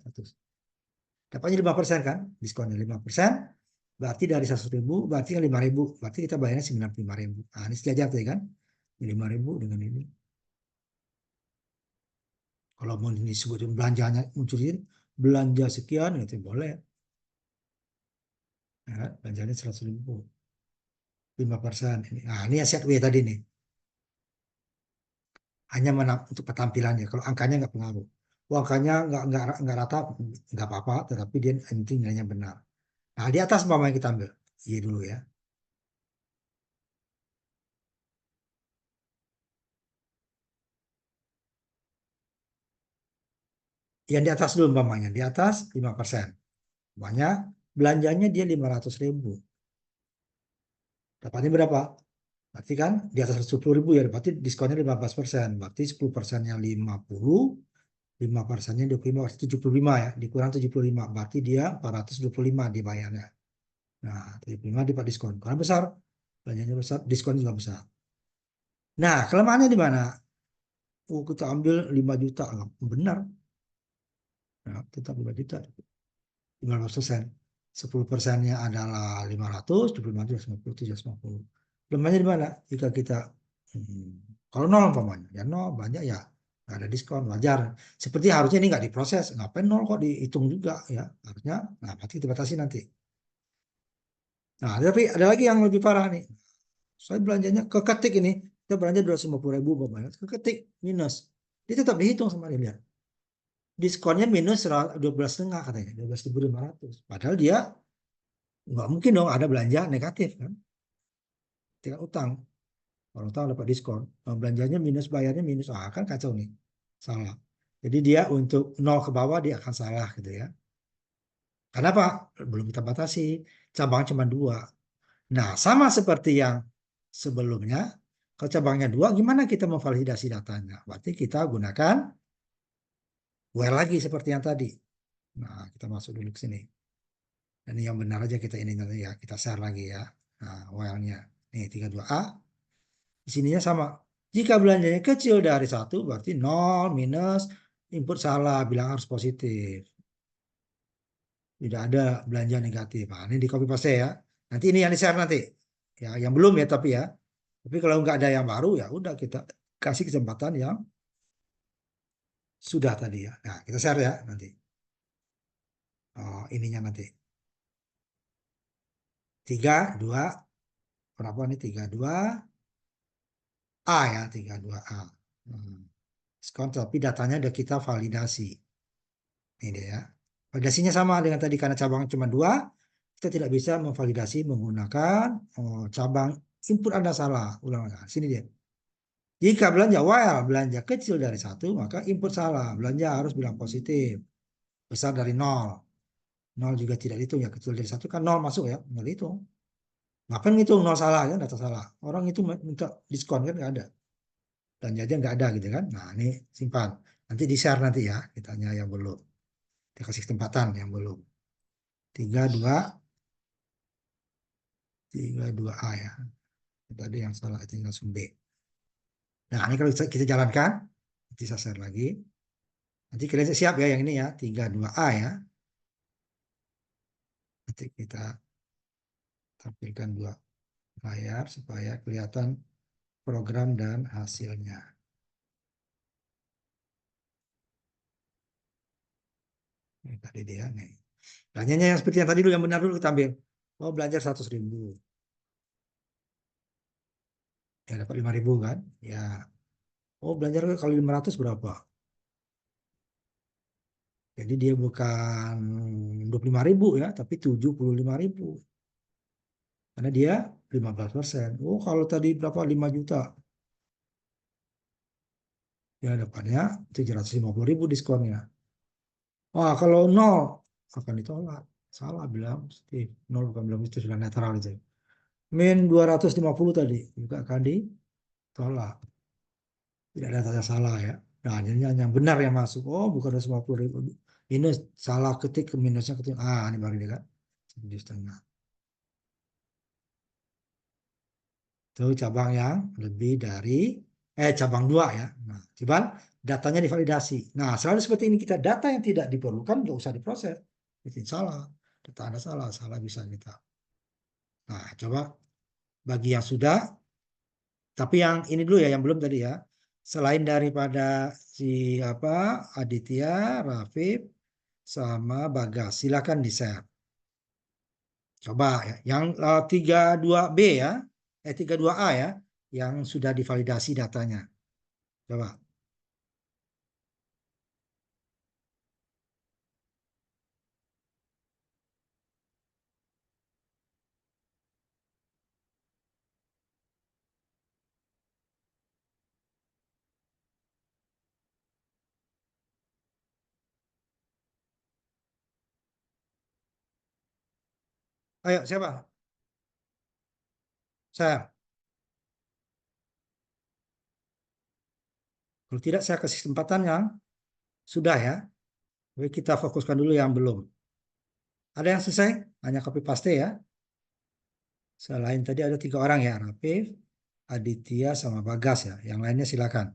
dapatnya 5% kan, diskonnya 5%, berarti dari 100.000, berarti 5.000, berarti kita bayarnya 95.000. Nah ini sejajar tadi kan, 5.000 dengan ini. Kalau mau disebutin belanjanya munculin belanja sekian itu boleh. Ya, belanjanya 100.000. 5%. Nah, ini yang set W tadi nih. Hanya untuk petampilannya. Kalau angkanya nggak pengaruh. Oh, angkanya nggak rata, nggak apa-apa. Tetapi dia intinya nilainya benar. Nah, di atas apa yang kita ambil? Y dulu ya. Yang di atas dulu umpamanya. Di atas 5%. Banyak belanjanya dia 500.000. Dapatnya berapa? Berarti kan di atas 110.000 ya. Berarti diskonnya 15%. Berarti 10%-nya 50. 5%-nya 25, 75 ya. Dikurang 75. Berarti dia 425 dibayarnya. Nah, 75 dapat diskon. Karena besar. Belanjanya besar, diskon juga besar. Nah, kelemahannya di mana? Oh, kita ambil 5 juta. Benar. Nah, tetap 5 juta. 15%. 10%-nya adalah 500, 25, 50, 750. Kelemahannya di mana? Jika kita, kalau nol umpamanya, ya nol, banyak ya. Nggak ada diskon, wajar. Seperti harusnya ini nggak diproses. Ngapain nol kok dihitung juga ya. Harusnya, nah berarti kita batasi nanti. Nah, tapi ada lagi yang lebih parah nih. Saya belanjanya keketik ini. Kita belanja 250.000 umpamanya. Keketik minus. Dia tetap dihitung sama dia. Lihat. Diskonnya minus 12,5 katanya. 12.500. Padahal dia nggak mungkin dong ada belanja negatif kan. Tinggal utang. Kalau utang dapat diskon. Nah, belanjanya minus, bayarnya minus. Ah, kan kacau nih. Salah. Jadi dia untuk nol ke bawah dia akan salah gitu ya. Kenapa? Belum kita batasi. Cabang cuma 2. Nah, sama seperti yang sebelumnya, kalau cabangnya 2, gimana kita memvalidasi datanya? Berarti kita gunakan WL lagi seperti yang tadi. Nah, kita masuk dulu ke sini. Dan yang benar aja kita ini nanti ya, kita share lagi ya. Nah, WL-nya. Nih, 32A. Di sininya sama. Jika belanjanya kecil dari 1, berarti 0, minus, input salah, bilang harus positif. Tidak ada belanja negatif. Nah, ini di copy paste ya. Nanti ini yang di-share nanti. Ya, yang belum ya tapi ya. Tapi kalau nggak ada yang baru ya udah kita kasih kesempatan yang sudah tadi ya. Nah, kita share ya nanti. Oh, ininya nanti. 32, berapa nih 32 A ya, 32A. Diskon tapi datanya udah kita validasi. Ini dia ya. Validasinya sama dengan tadi karena cabang cuma 2, kita tidak bisa memvalidasi menggunakan cabang input Anda salah. Ulang lagi. Sini dia. Jika belanja while belanja kecil dari 1, maka input salah. Belanja harus bilang positif. Besar dari 0. 0 juga tidak dihitung ya. Kecil dari 1 kan 0 masuk ya. Nggak dihitung. Ngapain ngitung 0 salah ya, data salah. Orang itu minta diskon kan nggak ada. Belanja aja nggak ada gitu kan. Nah ini simpan. Nanti di-share nanti ya. Kitanya yang belum. Kita kasih kesempatan yang belum. 32, 32A ya. Tadi yang salah itu langsung B. Nah ini kalau kita jalankan. Nanti saya share lagi. Nanti kalian siap ya yang ini ya. 32A ya. Nanti kita tampilkan 2 layar supaya kelihatan program dan hasilnya. Ini tadi dia nih. Belanjanya yang seperti yang tadi dulu yang benar dulu kita ambil. Oh belanja 100.000. Ya dapat 5.000 kan? Ya. Oh, belanja kali 500 berapa? Jadi dia bukan 25.000 ya, tapi 75.000. Karena dia 15%. Oh, kalau tadi berapa? 5 juta. Ya dapatnya 750.000 diskonnya. Wah, kalau nol akan ditolak. Salah bilang Steve. Nol bukan bilang itu sudah netral itu. Min 250 tadi juga akan ditolak. Tidak ada tanda salah ya. Nah, ini yang benar yang masuk. Oh, bukan 250.000. Ini salah ketik ke minusnya ketik. Ah, ini baru dia kan. 7,5. Itu cabang yang lebih dari cabang 2 ya. Nah, cuman datanya divalidasi. Nah, selalu seperti ini kita data yang tidak diperlukan nggak usah diproses. Itu salah. Data Anda salah, salah bisa kita. Nah, coba bagi yang sudah, tapi yang ini dulu ya, yang belum tadi ya. Selain daripada si Aditya, Rafif, sama Bagas, silakan di-share. Coba ya, yang 32B ya, 32A ya, yang sudah divalidasi datanya. Coba. Ayo, siapa? Saya. Kalau tidak, saya kasih kesempatan yang sudah ya. Tapi kita fokuskan dulu yang belum. Ada yang selesai? Hanya copy paste ya. Selain tadi ada 3 orang ya, Rafif, Aditya, sama Bagas ya. Yang lainnya silakan.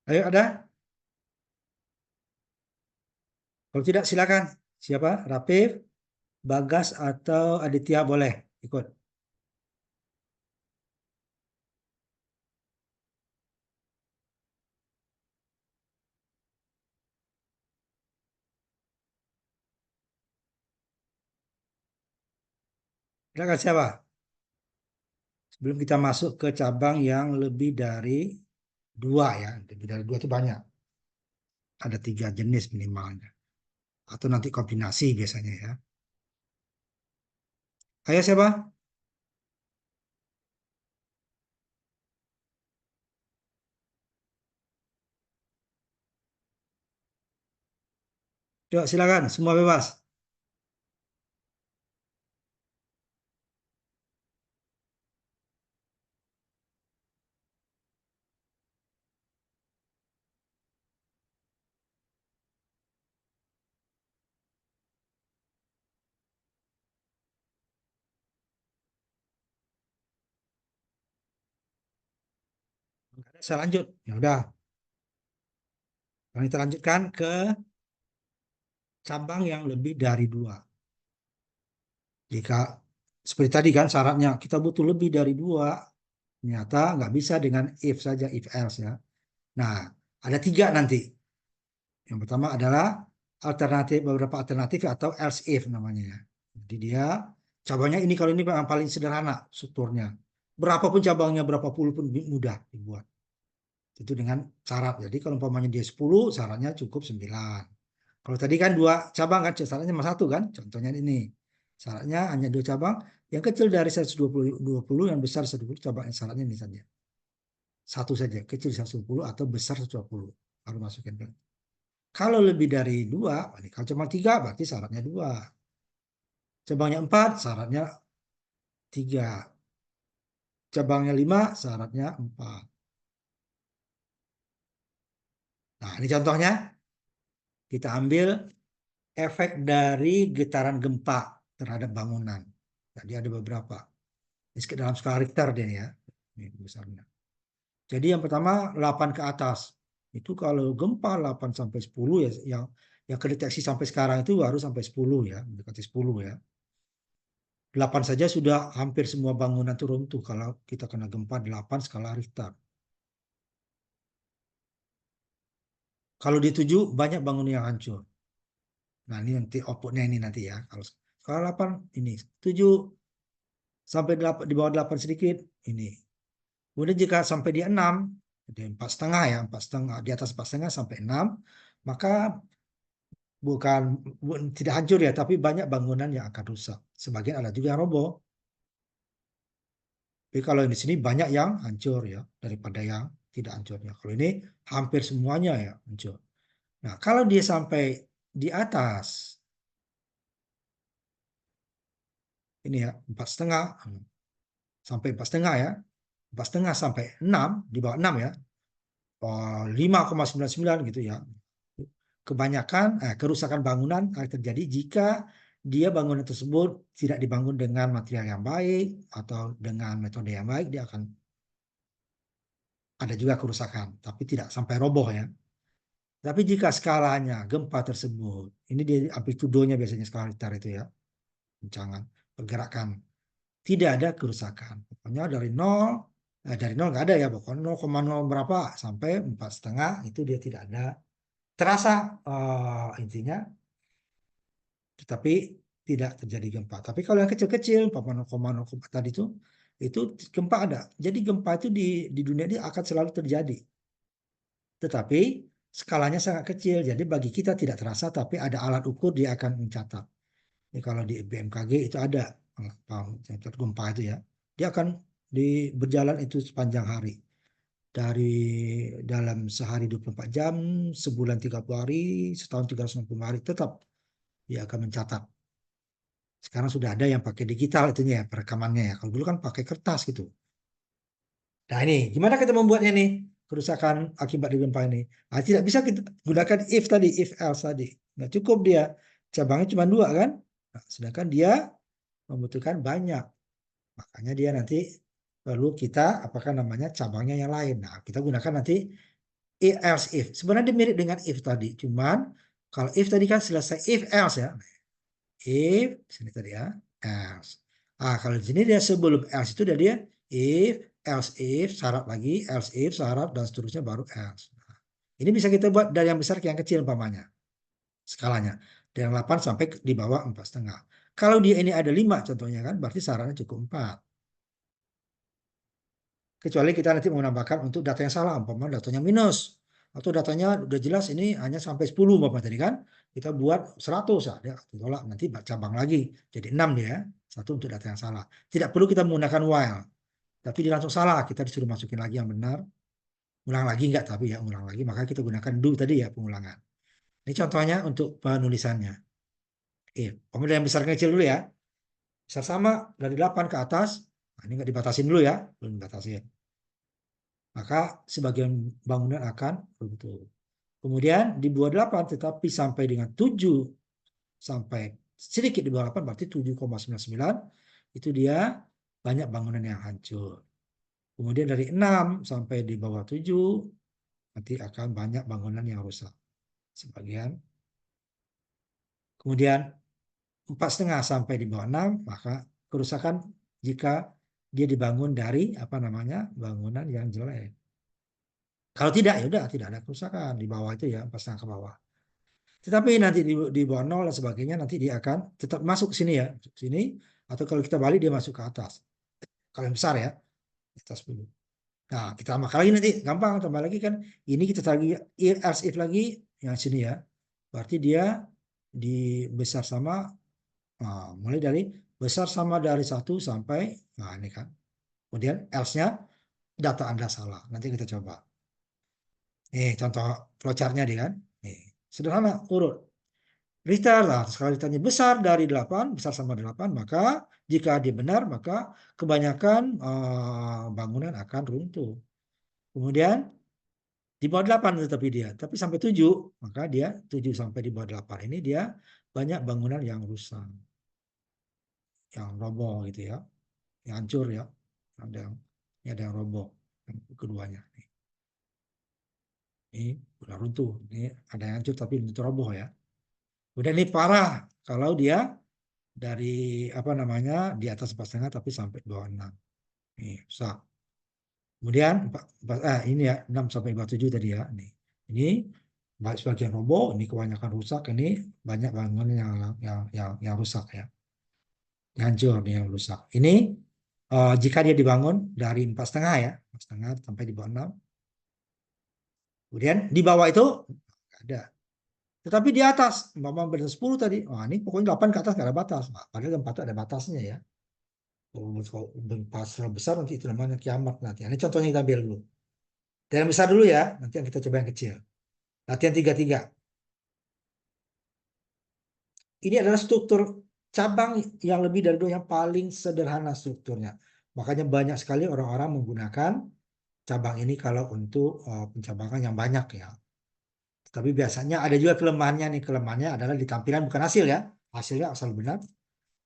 Ayo, ada? Kalau tidak, silakan. Siapa? Rafif, Bagas, atau Aditya boleh ikut. Silakan siapa? Sebelum kita masuk ke cabang yang lebih dari 2 ya. Lebih dari 2 itu banyak. Ada 3 jenis minimalnya. Atau nanti kombinasi biasanya ya. Ayo siapa? Coba silakan, semua bebas. Saya lanjut. Ya udah. Kita lanjutkan ke cabang yang lebih dari 2. Jika seperti tadi kan syaratnya kita butuh lebih dari 2, ternyata nggak bisa dengan if saja, if else ya. Nah, ada 3 nanti. Yang pertama adalah beberapa alternatif atau else if namanya ya. Jadi dia cabangnya ini, kalau ini yang paling sederhana strukturnya. Berapapun cabangnya, berapa puluh pun mudah dibuat. Itu dengan syarat. Jadi kalau umpamanya dia 10, syaratnya cukup 9. Kalau tadi kan 2 cabang kan, syaratnya cuma 1 kan. Contohnya ini. Syaratnya hanya 2 cabang. Yang kecil dari 120, yang besar 120, cabang syaratnya ini saja. 1 saja, kecil 120 atau besar 120. Baru masukin. Kalau lebih dari 2, kalau cuma 3 berarti syaratnya 2. Cabangnya 4, syaratnya 3. Cabangnya 5, syaratnya 4. Nah, ini contohnya. Kita ambil efek dari getaran gempa terhadap bangunan. Jadi ada beberapa. Ini dalam skala Richter dia ya. Ini besarnya. Jadi yang pertama 8 ke atas. Itu kalau gempa 8 sampai 10 ya, yang kedeteksi sampai sekarang itu baru sampai 10 ya, mendekati 10 ya. 8 saja sudah hampir semua bangunan itu runtuh kalau kita kena gempa 8 skala Richter. Kalau di 7 banyak bangunan yang hancur. Nah, ini nanti outputnya ini nanti ya. Kalau skala 8 ini 7 sampai 8, di bawah 8 sedikit ini. Kemudian jika sampai di 6, jadi 4,5 ya, 4,5 di atas 4,5 sampai 6, maka tidak hancur ya, tapi banyak bangunan yang akan rusak. Sebagian ada juga yang roboh. Tapi kalau di sini banyak yang hancur ya, daripada yang tidak hancurnya. Kalau ini hampir semuanya ya hancur. Nah, kalau dia sampai di atas ini ya 4,5 sampai 4,5 ya, 4,5 sampai 6, di bawah 6 ya, 5,99 gitu ya. Kebanyakan kerusakan bangunan akan terjadi jika dia bangunan tersebut tidak dibangun dengan material yang baik atau dengan metode yang baik, dia akan ada juga kerusakan, tapi tidak sampai roboh ya. Tapi jika skalanya gempa tersebut, ini dia amplitudonya biasanya skala Richter itu ya, guncangan, pergerakan, tidak ada kerusakan. Pokoknya dari nol nggak ada ya, pokoknya 0,0 berapa sampai 4,5 itu dia tidak ada terasa intinya, tetapi tidak terjadi gempa. Tapi kalau yang kecil-kecil, 0,0 tadi itu gempa ada. Jadi gempa itu di dunia ini akan selalu terjadi. Tetapi skalanya sangat kecil, jadi bagi kita tidak terasa, tapi ada alat ukur dia akan mencatat. Ini kalau di BMKG itu ada gempa itu ya, dia akan berjalan itu sepanjang hari. Dari dalam sehari 24 jam, sebulan 30 hari, setahun 360 hari, tetap dia akan mencatat. Sekarang sudah ada yang pakai digital itunya ya, perekamannya ya. Kalau dulu kan pakai kertas gitu. Nah ini, gimana kita membuatnya nih? Kerusakan akibat di gempa ini. Nah, tidak bisa kita gunakan if tadi, if else tadi. Nggak cukup dia. Cabangnya cuma 2 kan? Nah, sedangkan dia membutuhkan banyak. Makanya dia nanti perlu kita, apakah namanya, cabangnya yang lain. Nah, kita gunakan nanti if else if. Sebenarnya dia mirip dengan if tadi. Cuman, kalau if tadi kan selesai if else ya. If, sini tadi ya, else. Kalau di sini dia sebelum else itu dia if, else if, syarat lagi, else if, syarat, dan seterusnya baru else. Nah, ini bisa kita buat dari yang besar ke yang kecil umpamanya. Skalanya. Dari yang 8 sampai di bawah 4,5. Kalau dia ini ada 5 contohnya kan, berarti syaratnya cukup 4. Kecuali kita nanti mau menambahkan untuk data yang salah, umpamanya datanya minus. Atau datanya udah jelas ini hanya sampai 10 umpamanya tadi kan. Kita buat 100 ya, dia tolak nanti cabang lagi. Jadi 6 dia, 1 untuk data yang salah. Tidak perlu kita menggunakan while. Tapi dia langsung salah, kita disuruh masukin lagi yang benar. Ulang lagi enggak, tapi ya ulang lagi. Maka kita gunakan do tadi ya, pengulangan. Ini contohnya untuk penulisannya. Kemudian yang besar ke kecil dulu ya. Besar sama dari 8 ke atas. Nah, ini enggak dibatasin dulu ya, belum dibatasin. Maka sebagian bangunan akan runtuh. Kemudian di bawah 8 tetapi sampai dengan 7 sampai sedikit di bawah 8 berarti 7,99 itu dia banyak bangunan yang hancur. Kemudian dari 6 sampai di bawah 7 nanti akan banyak bangunan yang rusak. Sebagian. Kemudian 4,5 sampai di bawah 6 maka kerusakan jika dia dibangun dari bangunan yang jelek. Kalau tidak ya udah tidak ada kerusakan di bawah itu ya, 4,5 ke bawah. Tetapi nanti di bawah 0 dan sebagainya nanti dia akan tetap masuk ke sini ya, sini, atau kalau kita balik dia masuk ke atas. Kalau yang besar ya, di atas dulu. Nah, kita tambah lagi nanti gampang tambah lagi kan. Ini kita lagi else if lagi yang sini ya. Berarti dia besar sama mulai dari besar sama dari 1 sampai ini kan. Kemudian else-nya data Anda salah. Nanti kita coba. Nih contoh flowchart-nya dia kan. Nih, sederhana urut. Richter lah, skala Richternya besar dari 8, besar sama 8, maka jika dia benar, maka kebanyakan bangunan akan runtuh. Kemudian di bawah 8 tetapi dia, tapi sampai 7, maka dia 7 sampai di bawah 8 ini dia banyak bangunan yang rusak, yang roboh gitu ya, yang hancur ya, ada yang roboh, yang keduanya. Ini udah runtuh, ini ada yang hancur tapi itu roboh ya. Udah ini parah kalau dia dari apa namanya di atas 4,5 tapi sampai di bawah 6. Nih, rusak. Kemudian ini ya 6 sampai 27 tadi ya. Nih. Ini sebagian roboh, ini kebanyakan rusak, ini banyak bangunan yang rusak ya. Yang hancur nih yang rusak. Ini jika dia dibangun dari 4,5 ya, 4,5 sampai di bawah 6. Kemudian di bawah itu nggak ada. Tetapi di atas, umpama beda 10 tadi, wah ini pokoknya 8 ke atas nggak ada batas. Nah, padahal gempa itu ada batasnya ya. Kalau gempa skala besar nanti itu namanya kiamat nanti. Ini contohnya kita ambil dulu. Dari yang besar dulu ya, nanti yang kita coba yang kecil. Latihan 3-3. Ini adalah struktur cabang yang lebih dari 2 yang paling sederhana strukturnya. Makanya banyak sekali orang-orang menggunakan cabang ini kalau untuk pencabangan yang banyak ya. Tapi biasanya ada juga kelemahannya nih. Kelemahannya adalah di tampilan bukan hasil ya. Hasilnya asal benar.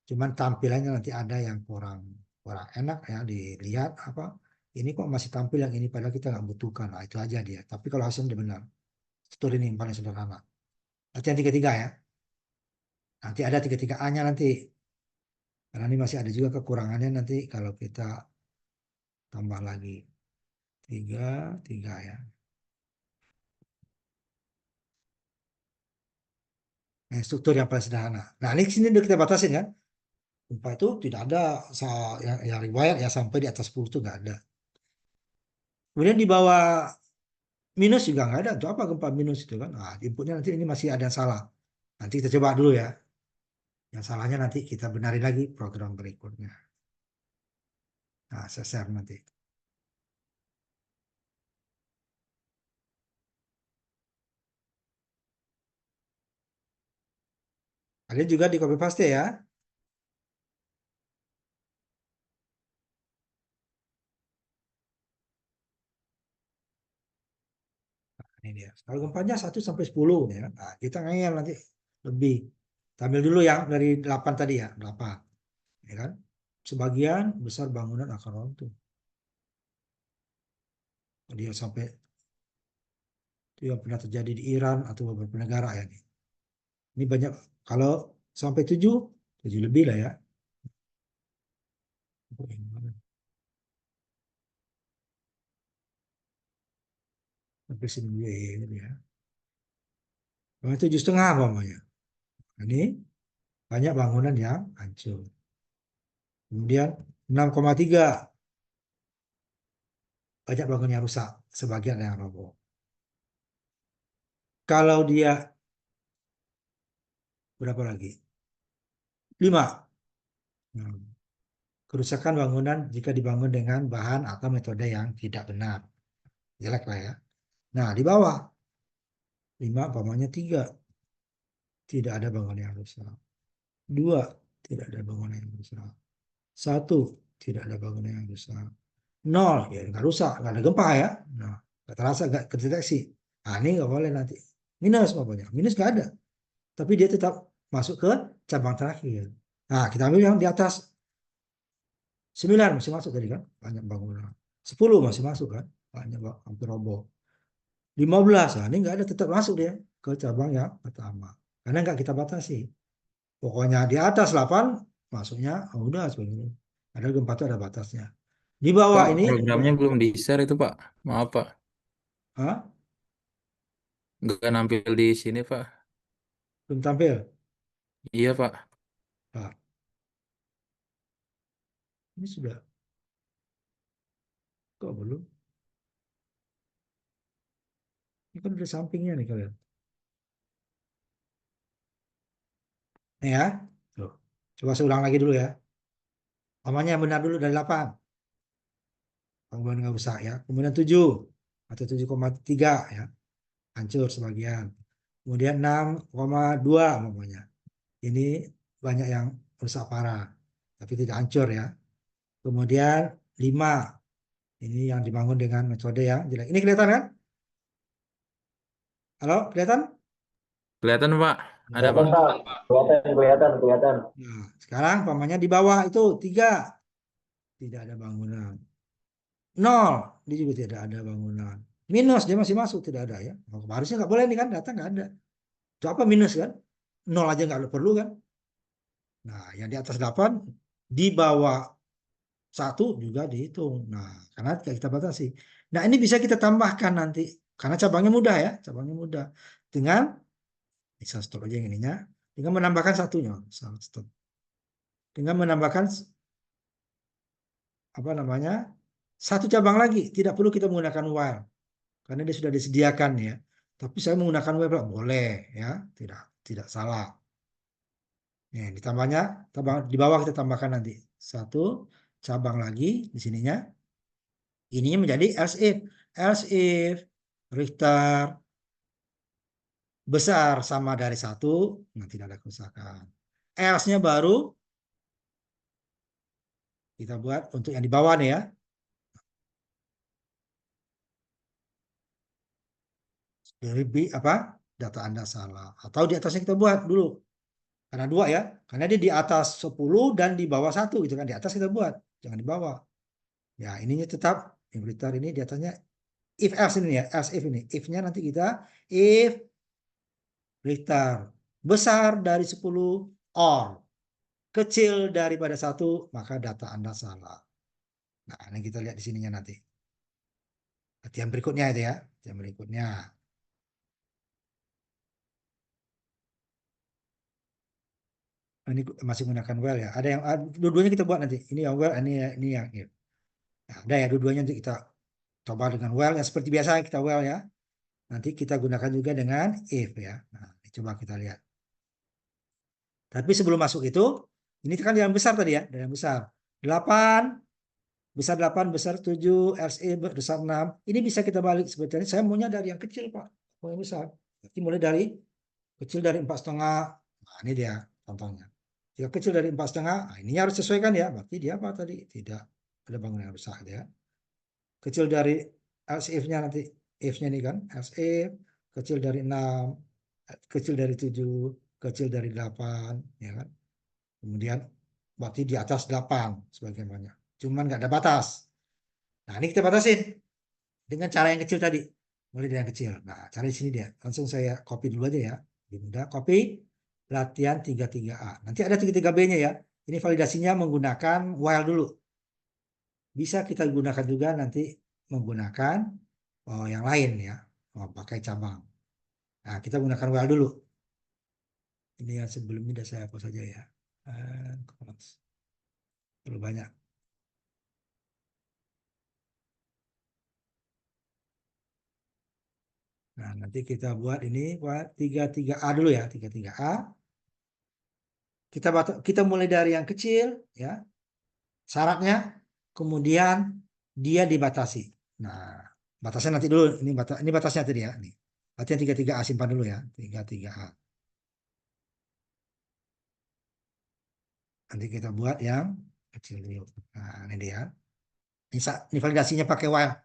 Cuman tampilannya nanti ada yang kurang enak ya dilihat apa. Ini kok masih tampil yang ini padahal kita nggak butuhkan. Nah, itu aja dia. Tapi kalau hasilnya benar. Struktur ini yang paling sederhana. Latihan 3-3 ya. Nanti ada 3-3A-nya nanti. Karena ini masih ada juga kekurangannya nanti kalau kita tambah lagi 3-3 ya. Nah, struktur yang paling sederhana. Nah, ini sini udah kita batasin kan. Gempa itu tidak ada yang riwayat ya sampai di atas 10 itu nggak ada. Kemudian di bawah minus juga nggak ada. Untuk apa gempa minus itu kan? Nah, inputnya nanti ini masih ada yang salah. Nanti kita coba dulu ya. Yang salahnya nanti kita benarin lagi program berikutnya. Nah, saya share nanti. Kalian juga di copy paste ya. Ini dia. Kalau gempanya 1 sampai 10 ya. Nah, kita ngeyel nanti lebih. Tampil dulu yang dari 8 tadi ya, 8. Ya kan? Sebagian besar bangunan akan runtuh. Dia sampai itu yang pernah terjadi di Iran atau beberapa negara ya nih. Ini banyak kalau sampai 7 lebih lah ya. Sampai sini ya. 7,5 umpamanya. Ini banyak bangunan yang hancur. Kemudian 6,3 banyak bangunan yang rusak, sebagian yang roboh. Kalau dia berapa lagi? 5. Kerusakan bangunan jika dibangun dengan bahan atau metode yang tidak benar. Jelek lah ya. Nah, di bawah 5 umpamanya 3. Tidak ada bangunan yang rusak. 2. Tidak ada bangunan yang rusak. 1. Tidak ada bangunan yang rusak. 0. Ya nggak rusak. Nggak ada gempa ya. Nah, nggak terasa, nggak kedeteksi. Nah, ini nggak boleh nanti. Minus umpamanya. Minus nggak ada. Tapi dia tetap masuk ke cabang terakhir. Nah, kita ambil yang di atas. 9 masih masuk tadi kan. Banyak bangunan. 10 masih masuk kan. Banyak hampir roboh. 15. Nah, ini nggak ada, tetap masuk dia ke cabang yang pertama. Karena nggak kita batasi. Pokoknya di atas 8 masuknya, oh udah sebenarnya. Ada gempa itu ada batasnya. Di bawah Pak, ini, programnya belum di-share itu, Pak. Maaf, Pak. Hah? Nggak nampil di sini, Pak. Belum tampil. Iya, Pak. Nah, ini sudah. Kok belum? Ini kan udah sampingnya nih kalian. Nih ya. Tuh. Coba saya ulang lagi dulu ya. Namanya yang benar dulu dari 8. Bangunan nggak usah ya. Kemudian 7 atau 7,3 ya. Hancur sebagian. Kemudian 6,2 namanya. Ini banyak yang rusak parah. Tapi tidak hancur ya. Kemudian 5. Ini yang dibangun dengan metode yang jelek. Ini kelihatan kan? Halo, kelihatan? Kelihatan, Pak. Ada, Kelihatan, Pak. Pak. Kelihatan. Nah, sekarang pamannya di bawah itu 3. Tidak ada bangunan. 0. Dia juga tidak ada bangunan. Minus, dia masih masuk. Tidak ada ya. Harusnya nggak boleh nih kan. Data nggak ada. Itu apa minus kan? 0 aja nggak perlu kan. Nah, yang di atas 8 di bawah 1 juga dihitung. Nah, karena kita batasi. Nah, ini bisa kita tambahkan nanti karena cabangnya mudah ya, cabangnya mudah. Dengan bisa stop aja yang ininya, dengan menambahkan satunya, stop. Dengan menambahkan apa namanya? Satu cabang lagi, tidak perlu kita menggunakan while karena dia sudah disediakan ya. Tapi saya menggunakan while boleh ya, tidak salah. Nih, ditambahnya di bawah kita tambahkan nanti satu cabang lagi di sininya. Ininya menjadi else if. Else if Richter besar sama dari 1, nah tidak ada kerusakan. Else-nya baru kita buat untuk yang di bawah nih ya. Lebih apa? Data Anda salah. Atau di atasnya kita buat dulu. Karena 2 ya. Karena dia di atas 10 dan di bawah 1 gitu kan. Di atas kita buat, jangan di bawah. Ya, ininya tetap Richter ini di atasnya if else ini ya, else if ini. If-nya nanti kita if Richter besar dari 10 or kecil daripada 1, maka data Anda salah. Nah, ini kita lihat di sininya nanti. Latihan berikutnya itu ya, latihan berikutnya. Ini masih menggunakan well ya. Ada yang dua-duanya kita buat nanti. Ini yang well, ini yang if. Nah, ada ya dua-duanya nanti kita coba dengan well yang seperti biasa kita well ya. Nanti kita gunakan juga dengan if ya. Nah, coba kita lihat. Tapi sebelum masuk itu, ini kan yang besar tadi ya, yang besar. 8, besar 8, besar 7, RSE besar 6. Ini bisa kita balik sebetulnya. Saya maunya dari yang kecil, Pak. Mau yang besar. Jadi mulai dari kecil dari 4,5. Nah, ini dia contohnya. Jika kecil dari 4,5, nah ini harus sesuaikan ya. Berarti dia apa tadi? Tidak ada bangunan yang besar ya. Kecil dari RSE-nya nanti, if-nya ini kan, RSE, kecil dari 6, kecil dari 7, kecil dari 8, ya kan. Kemudian berarti di atas 8 sebagaimana. Cuman nggak ada batas. Nah, ini kita batasin dengan cara yang kecil tadi. Mulai dari yang kecil. Nah, cara di sini dia. Langsung saya copy dulu aja ya. Lebih mudah. Copy latihan 33A. Nanti ada 33B-nya ya. Ini validasinya menggunakan while dulu. Bisa kita gunakan juga nanti menggunakan yang lain ya. Pakai cabang. Nah, kita gunakan while dulu. Ini yang sebelumnya sudah saya hapus saja ya. Terlalu banyak. Nah, nanti kita buat ini 33A dulu ya, 33A. Kita mulai dari yang kecil ya. Syaratnya kemudian dia dibatasi. Nah, batasnya nanti dulu, ini batasnya tadi ya, nih. Latihan 33A simpan dulu ya, 33A. Nanti kita buat yang kecil dulu. Nah, ini dia. Ini validasinya pakai while.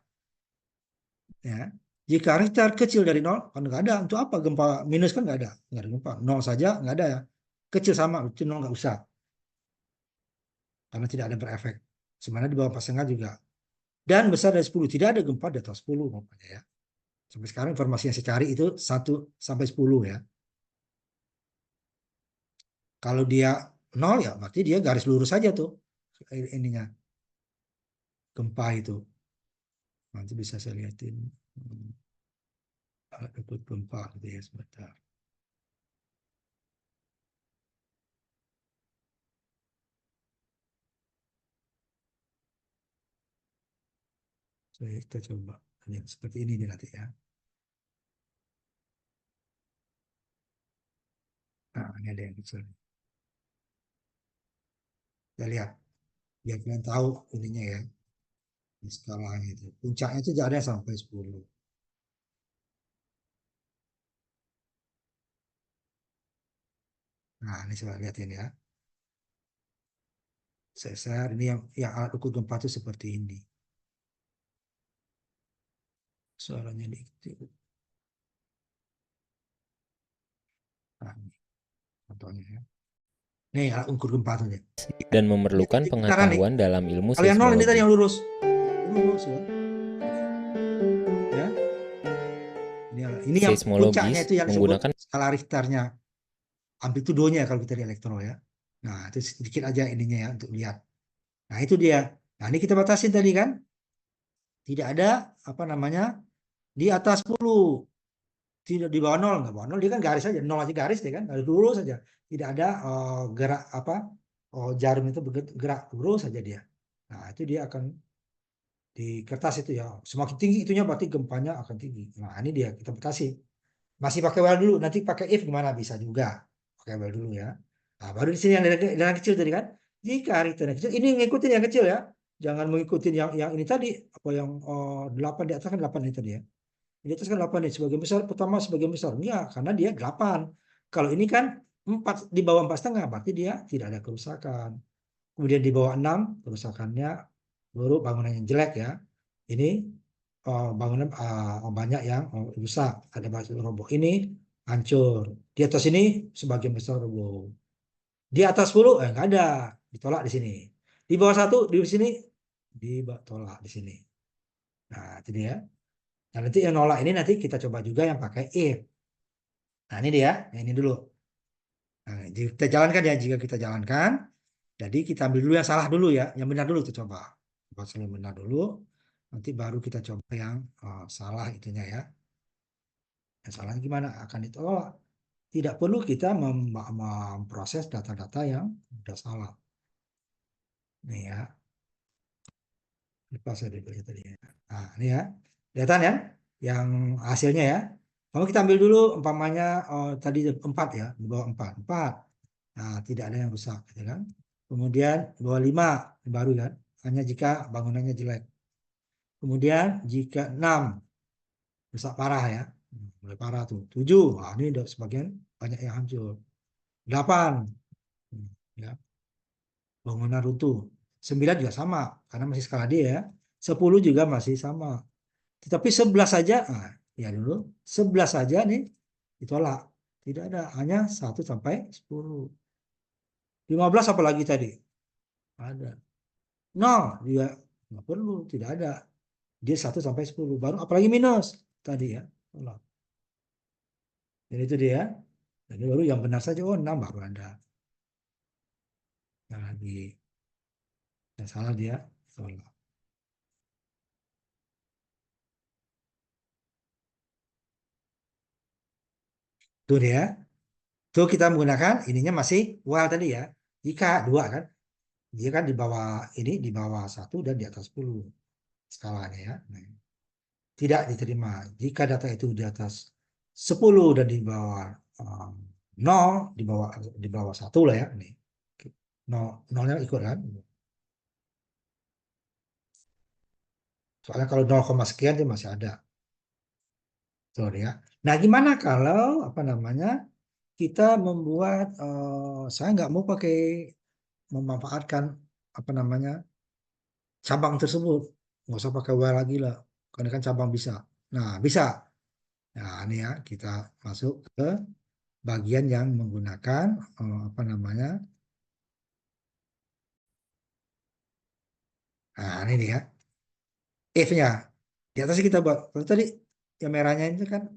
Ya. Jika Richter kecil dari 0, kan nggak ada. Untuk apa gempa minus kan nggak ada. Nggak ada gempa. 0 saja nggak ada ya. Kecil sama, itu 0 nggak usah. Karena tidak ada berefek. Sebenarnya di bawah 4,5 juga. Dan besar dari 10. Tidak ada gempa di atas 10. Ya. Sampai sekarang informasi yang saya cari itu 1 sampai 10 ya. Kalau dia 0 ya berarti dia garis lurus saja tuh. Ininya. Gempa itu. Nanti bisa saya lihatin. Ikut gempa gitu ya sebentar. Kita coba lihat seperti ini nih nanti ya. Nah, ini ada yang kecil. Kita lihat. Biar kalian tahu ininya ya. Skalanya itu. Puncaknya itu ada sampai 10. Nah, ini coba lihatin ya. Saya share ini yang alat ukur gempa itu seperti ini. Suaranya dikit. Nah, ini contohnya ya. Nih alat ukur gempa tuh ya. Dan memerlukan pengetahuan dalam ilmu Kalau yang 0 ini tadi seismologi. yang lurus. Lurus ya. Ya. Ini yang Seismologis puncaknya itu yang disebut menggunakan skala Richternya. Amplitudonya kalau kita di elektro ya. Nah, itu sedikit aja ininya ya untuk lihat. Nah, itu dia. Nah, ini kita batasin tadi kan. Tidak ada apa namanya di atas 10. Tidak di bawah 0, nggak bawah 0, dia kan garis aja, 0 aja garis dia kan, dari lurus saja. Tidak ada gerak apa jarum itu bergerak lurus saja dia. Nah, itu dia akan di kertas itu ya. Semakin tinggi itunya berarti gempanya akan tinggi. Nah, ini dia kita batasi. Masih pakai while dulu, nanti pakai if gimana bisa juga. Pakai while dulu ya. Nah, baru di sini yang kecil tadi kan. Jika return yang kecil, ini ngikutin yang kecil ya. Jangan mengikuti yang ini tadi, apa yang 8 di atas kan 8 ini tadi ya. Di atas kan 8 nih, sebagian besar pertama sebagian besar. Enggak, karena dia 8. Kalau ini kan 4 di bawah 4,5 berarti dia tidak ada kerusakan. Kemudian di bawah 6 kerusakannya baru bangunan yang jelek ya. Ini bangunan banyak yang rusak. Ada roboh ini hancur. Di atas ini sebagian besar roboh. Di atas 10 enggak ada, ditolak di sini. Di bawah 1 di sini ditolak di sini. Nah, itu dia. Nah, nanti yang nolak ini nanti kita coba juga yang pakai if. Nah, ini dia. Nah, ini dulu. Nah, kita jalankan ya. Jika kita jalankan, jadi kita ambil dulu yang salah dulu ya. Yang benar dulu kita coba. Coba yang benar dulu. Nanti baru kita coba yang salah itunya ya. Yang salah gimana? Akan ditolak. Tidak perlu kita memproses data-data yang sudah salah. Nih ya. Lupa saya dibeli tadi ya. Nah, ini ya. Kelihatan ya? Yang hasilnya ya. Kalau kita ambil dulu umpamanya tadi 4 ya, di bawah 4. 4. Nah, tidak ada yang rusak gitu kan. Kemudian di bawah 5 baru kan. Hanya jika bangunannya jelek. Kemudian jika 6 rusak parah ya. Mulai parah tuh. 7. Nah, ini udah sebagian banyak yang hancur. 8. Ya. Bangunan runtuh. 9 juga sama karena masih skala D ya. 10 juga masih sama. Tetapi 11 saja, nah, ya dulu 11 saja nih ditolak. Tidak ada, hanya 1 sampai 10. 15 apalagi tadi? Ada. 0 juga nggak perlu, tidak ada. Dia 1 sampai 10. Baru apalagi minus tadi ya. Tolak. Jadi itu dia. Jadi baru yang benar saja, oh 6 baru ada. Yang lagi yang salah dia tolak. Tuh dia. Tuh kita menggunakan ininya masih while tadi ya. Jika 2 kan. Dia kan di bawah ini, di bawah 1 dan di atas 10 skalanya ya. Nah, tidak diterima. Jika data itu di atas 10 dan di bawah 0, di bawah 1 lah ya. Nih. 0-nya ikut kan. Soalnya kalau 0, sekian dia masih ada. Tuh ya. Nah, gimana kalau apa namanya? Kita membuat saya nggak mau pakai memanfaatkan apa namanya cabang tersebut, nggak usah pakai while lagi lah, karena kan cabang bisa. Nah, bisa. Nah, ini ya kita masuk ke bagian yang menggunakan apa namanya. Nah, ini dia if-nya. Di atas kita buat. Kalau tadi yang merahnya itu kan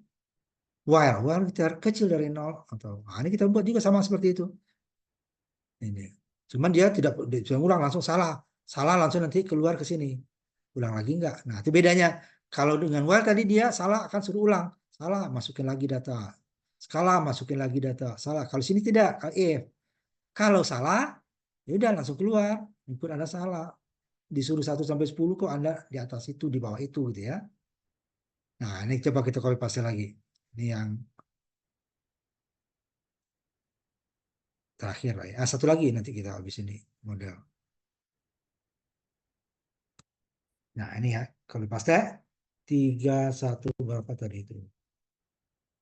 while kita kecil dari 0 atau nah, ini kita buat juga sama seperti itu. Ini. Cuman dia tidak ulang langsung salah. Salah langsung nanti keluar ke sini. Ulang lagi enggak. Nah, itu bedanya. Kalau dengan while tadi dia salah akan suruh ulang. Salah, masukin lagi data. Salah, masukin lagi data. Salah. Kalau sini tidak, if. Kalau salah, ya udah langsung keluar. Input Anda salah. Disuruh 1 sampai 10 kok Anda di atas itu, di bawah itu gitu ya. Nah, ini coba kita copy paste lagi. Ini yang terakhir lah ya. Satu lagi nanti kita habis ini model. Nah, ini ya, copy paste 31 berapa tadi itu?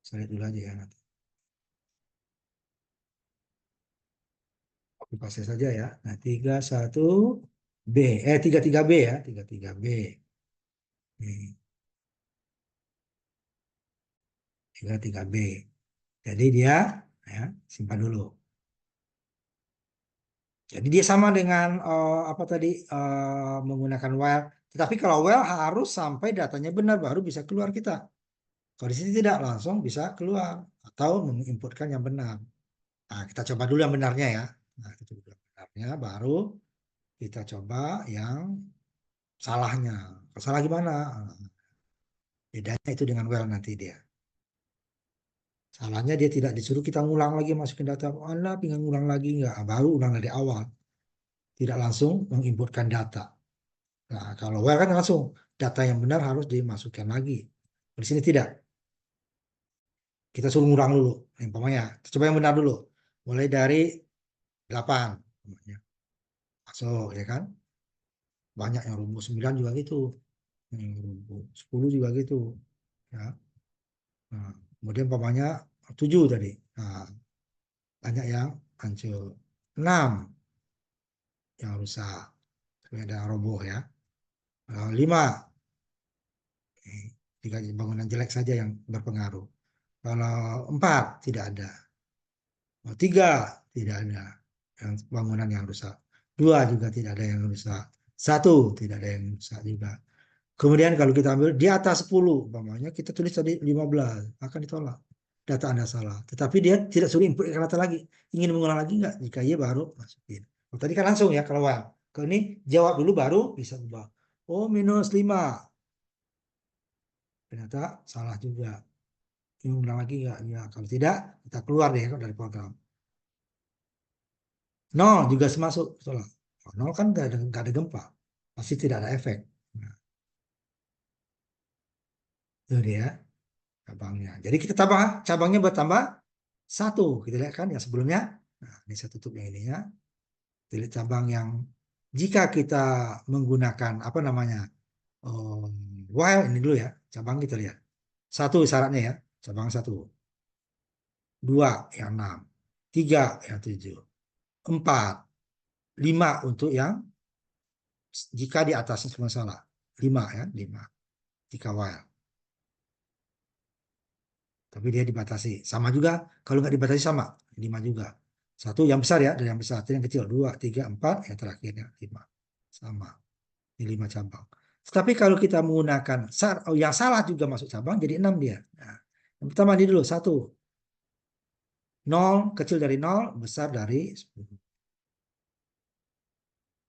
Saya lihat dulu aja ya nanti. Copy paste saja ya. Nah, 31B 33B ya, 33B. Nih. 33B. Jadi dia ya, simpan dulu. Jadi dia sama dengan apa tadi menggunakan while. Tetapi kalau while harus sampai datanya benar baru bisa keluar kita. Kalau di sini tidak langsung bisa keluar atau menginputkan yang benar. Nah, kita coba dulu yang benarnya ya. Nah, itu benarnya, baru kita coba yang salahnya. Salah gimana? Bedanya itu dengan well nanti dia. Salahnya dia tidak disuruh kita ngulang lagi masukin data. Anda pengen ngulang lagi nggak? Baru ulang dari awal. Tidak langsung menginputkan data. Nah, kalau well kan langsung data yang benar harus dimasukkan lagi. Di sini tidak. Kita suruh ngulang dulu. Umpamanya, coba yang benar dulu. Mulai dari 8. Masuk, ya kan? Banyak yang rumus 9 juga gitu. Rumus 10 juga gitu. Ya. Nah, kemudian umpamanya 7 tadi. Nah, banyak yang hancur. 6 yang rusak. Ada roboh ya. 5 jika bangunan jelek saja yang berpengaruh. Kalau 4 tidak ada. 3 tidak ada yang bangunan yang rusak. 2 juga tidak ada yang rusak. 1 tidak ada yang rusak juga. Kemudian kalau kita ambil di atas 10, umpamanya kita tulis tadi 15, akan ditolak. Data Anda salah. Tetapi dia tidak suruh input data lagi. Ingin mengulang lagi enggak? Jika iya baru masukin. Oh, tadi kan langsung ya kalau well. Kalau ini jawab dulu baru bisa ubah. Oh, -5. Ternyata salah juga. Ingin ulang lagi enggak? Ya, kalau tidak kita keluar deh dari program. 0 juga termasuk salah. 0 kan nggak ada gempa. Pasti tidak ada efek. Nah, itu dia cabangnya. Jadi kita tambah cabangnya bertambah 1. Kita lihat kan yang sebelumnya. Nah, ini saya tutup yang ininya. Pilih cabang yang jika kita menggunakan apa namanya while ini dulu ya. Cabang kita lihat. 1 syaratnya ya. Cabang 1. 2 yang 6. 3 yang 7. 4. 5 untuk yang jika di atasnya semua salah. 5 ya. 5. Jika while. Tapi dia dibatasi. Sama juga, kalau nggak dibatasi sama. 5 juga. 1 yang besar ya, dari yang besar. Yang kecil 2, 3, 4, yang terakhirnya 5. Sama. Ini 5 cabang. Tapi kalau kita menggunakan yang salah juga masuk cabang, jadi 6 dia. Nah, yang pertama ini dulu, 1. 0, kecil dari 0, besar dari 10.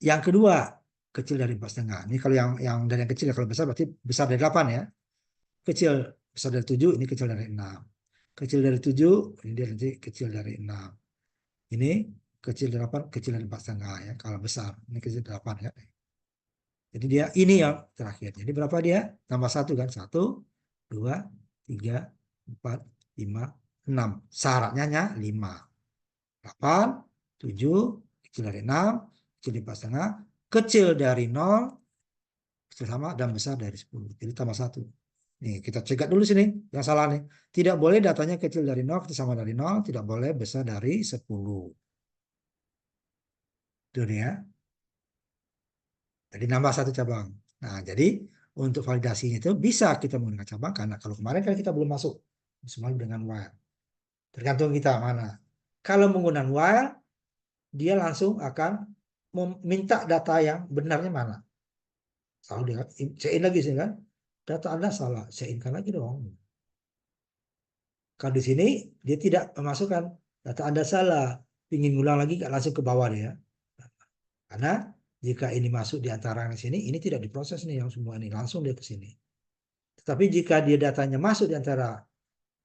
Yang kedua, kecil dari 4,5. Ini kalau yang dari yang kecil, kalau besar berarti besar dari 8 ya. Kecil besar dari 7, ini kecil dari 6. Kecil dari 7, ini dia nanti kecil dari 6. Ini kecil dari 8, kecil dari 4,5 ya. Kalau besar, ini kecil dari 8 ya. Jadi dia ini yang terakhir. Jadi berapa dia? Tambah 1 kan? 1, 2, 3, 4, 5, 6. Syaratnya 5. 8, 7, kecil dari 6, kecil dari 4,5, kecil dari 0, kecil sama dan besar dari 10. Jadi tambah 1. Nih, kita cegat dulu sini yang salah nih. Tidak boleh datanya kecil dari 0, kecil sama dari 0, tidak boleh besar dari 10. Itu dia. Jadi nambah 1 cabang. Nah, jadi untuk validasinya itu bisa kita menggunakan cabang karena kalau kemarin kan kita belum masuk semua dengan while. Tergantung kita mana. Kalau menggunakan while, dia langsung akan meminta data yang benarnya mana. Kalau dia check in lagi sih kan, data Anda salah, check in kan lagi dong. Kalau di sini dia tidak memasukkan data Anda salah, ingin ngulang lagi langsung ke bawah dia. Karena jika ini masuk di antara yang sini, ini tidak diproses nih yang semua ini, langsung dia ke sini. Tetapi jika dia datanya masuk di antara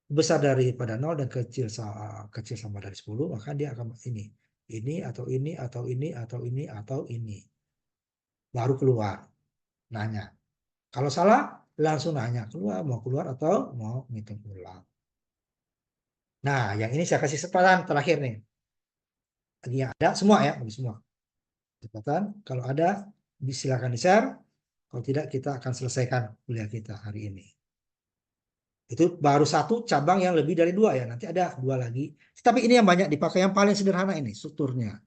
besar daripada 0 dan kecil sama dari 10, maka dia akan ini atau ini atau ini atau ini atau ini. Baru keluar nanya. Kalau salah langsung nanya mau keluar atau mau ngitung ulang. Nah, yang ini saya kasih kesempatan terakhir nih. Lagi yang ada semua ya, bagi semua. Kesempatan kalau ada silakan di-share. Kalau tidak kita akan selesaikan kuliah kita hari ini. Itu baru 1 cabang yang lebih dari 2 ya. Nanti ada 2 lagi. Tapi ini yang banyak dipakai, yang paling sederhana ini strukturnya.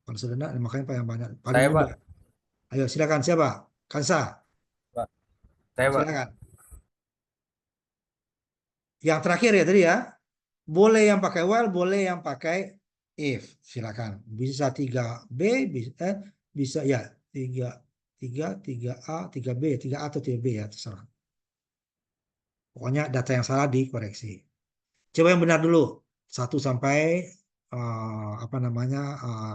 Paling sederhana makanya yang banyak paling Saya, mudah. Pak. Ayo silakan siapa? Kansa. Pak. Saya, Pak. Silakan. Yang terakhir ya tadi ya. Boleh yang pakai while, boleh yang pakai if. Silakan. Bisa 3B, bisa ya 3A, 3B, 3A atau 3B ya terserah. Pokoknya data yang salah dikoreksi. Coba yang benar dulu. 1 sampai apa namanya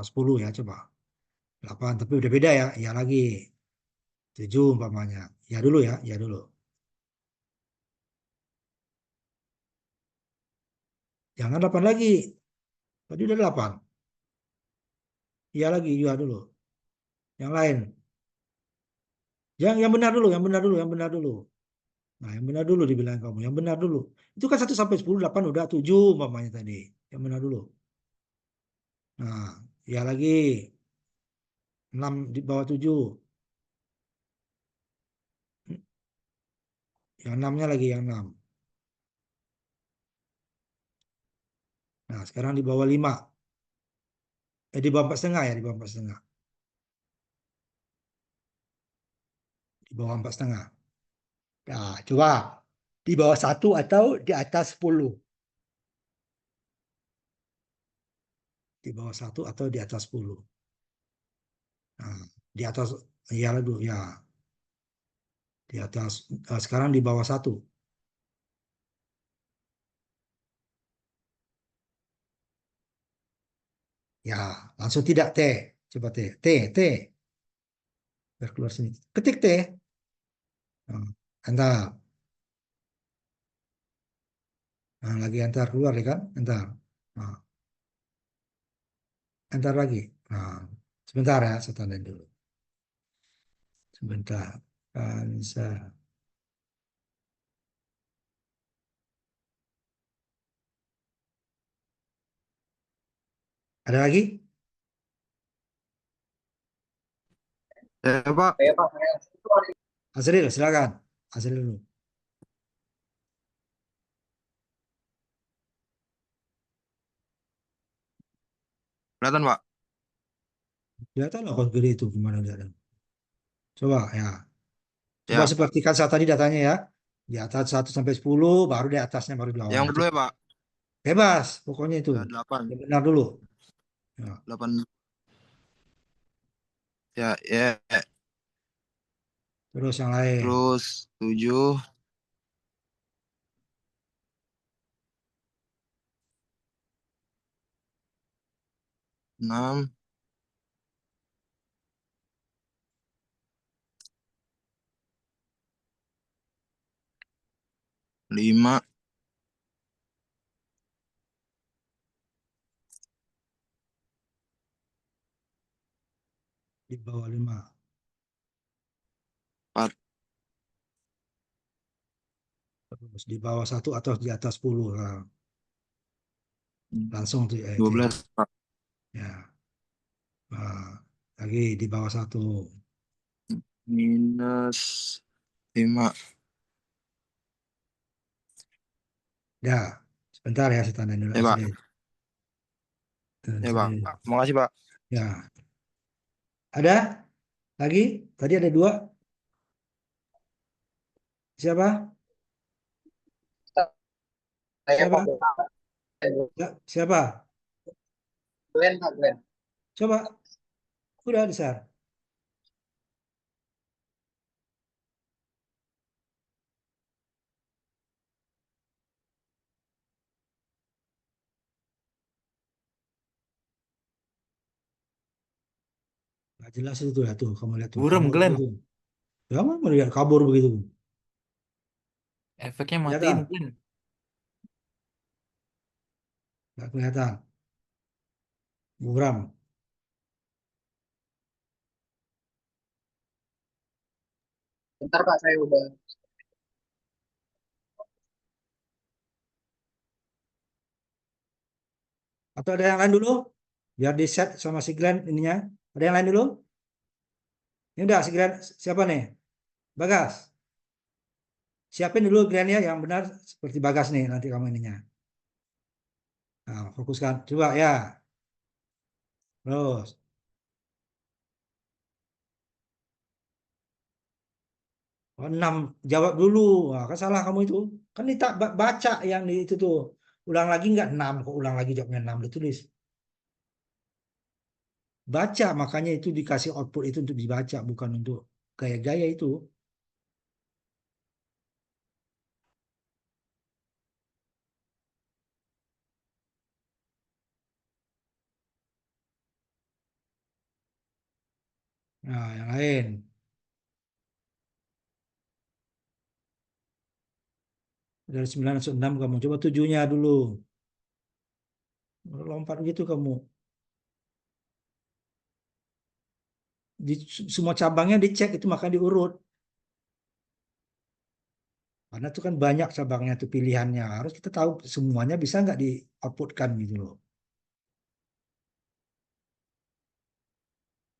10 ya coba. 8 tapi udah beda ya. Ya lagi 7 umpamanya. Ya dulu ya, ya dulu. Jangan 8 lagi. Tadi udah 8. Ya lagi, ya dulu. Yang lain. Yang benar dulu, yang benar dulu, yang benar dulu. Nah, yang benar dulu dibilang kamu, yang benar dulu. Itu kan 1 sampai 10, 8 udah 7 umpamanya tadi. Yang benar dulu. Nah, ya lagi 6 di bawah 7. Yang 6-nya lagi yang 6. Nah, sekarang di bawah 5. Di bawah 4,5 ya, di bawah 4,5. Di bawah 4,5. Nah, coba di bawah 1 atau di atas 10. Di bawah 1 atau di atas 10. Nah, di atas ya dulu ya. Di atas sekarang di bawah 1. Ya, langsung tidak T. Coba T. T, T. Biar keluar sini. Ketik T. Nah, enter. Nah, lagi enter keluar ya kan? Enter. Nah, enter lagi. Nah, sebentar ya, saya tanda dulu. Sebentar. Bisa. Ada lagi? Ya, Pak. Saya Pak, Azril, silakan. Azril dulu. Kelihatan, Pak. Kelihatan loh kalau gede itu gimana dia. Coba ya. Coba Ya, sepertikan saat tadi datanya ya. Di atas 1 sampai 10, baru di atasnya, baru di yang bawahnya. Itu kedua ya, Pak. bebas, pokoknya itu. Ya, 8. Yang benar dulu. Ya. 8. Ya, ya. Terus yang lain. Terus 7. 6. Lima. Di bawah 5. 4. Terus di bawah 1 atau di atas 10. Nah, langsung tuh ya, itu ya. 12, Pak. Ya. Nah, lagi di bawah 1. Minus 5. Ya, sebentar ya, saya tandain dulu Ya, Pak. Azril. Ya, Pak. Azril. Makasih, Pak. Ya, ada lagi? Tadi ada 2. Siapa? saya Pak. Siapa? Ya, siapa? Glenn Pak, Glenn. Coba. Udah besar. Nggak jelas itu ya tuh. Kamu lihat tuh. Buram, Kabur Glenn. begitu. Kamu melihat kabur begitu. Efeknya matiin, Kelihatan? Glenn. Nggak kelihatan. Buram. Bentar Pak, saya udah. Atau ada yang lain dulu? Biar di set sama si Glenn ininya. Ada yang lain dulu? Ini udah si Glenn. Siapa nih? Bagas. Siapin dulu Glenn ya yang benar seperti Bagas nih nanti kamu ininya. Nah, fokuskan. Coba ya. Terus. Oh, 6. Jawab dulu. Wah, kan salah kamu itu. Kan tak baca yang di itu tuh. Ulang lagi nggak 6. Kok ulang lagi jawabnya 6 ditulis. Baca, makanya itu dikasih output itu untuk dibaca, bukan untuk gaya-gaya itu. Nah, yang lain. Dari 9 masuk 6 kamu. Coba 7-nya dulu. Lompat gitu kamu. Di semua cabangnya dicek itu, maka diurut. Karena itu kan banyak cabangnya itu pilihannya. Harus kita tahu semuanya bisa nggak di-outputkan gitu loh.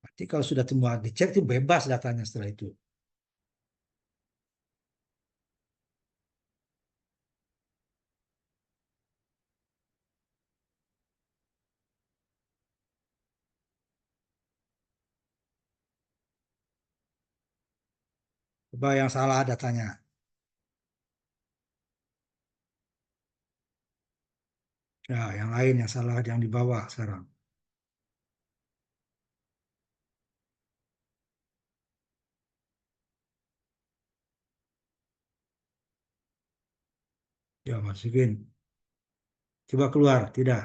Nanti kalau sudah semua dicek itu bebas datanya setelah itu. Coba yang salah datanya. Ya, yang lain yang salah yang di bawah sekarang. Ya, masukin. Coba keluar, tidak.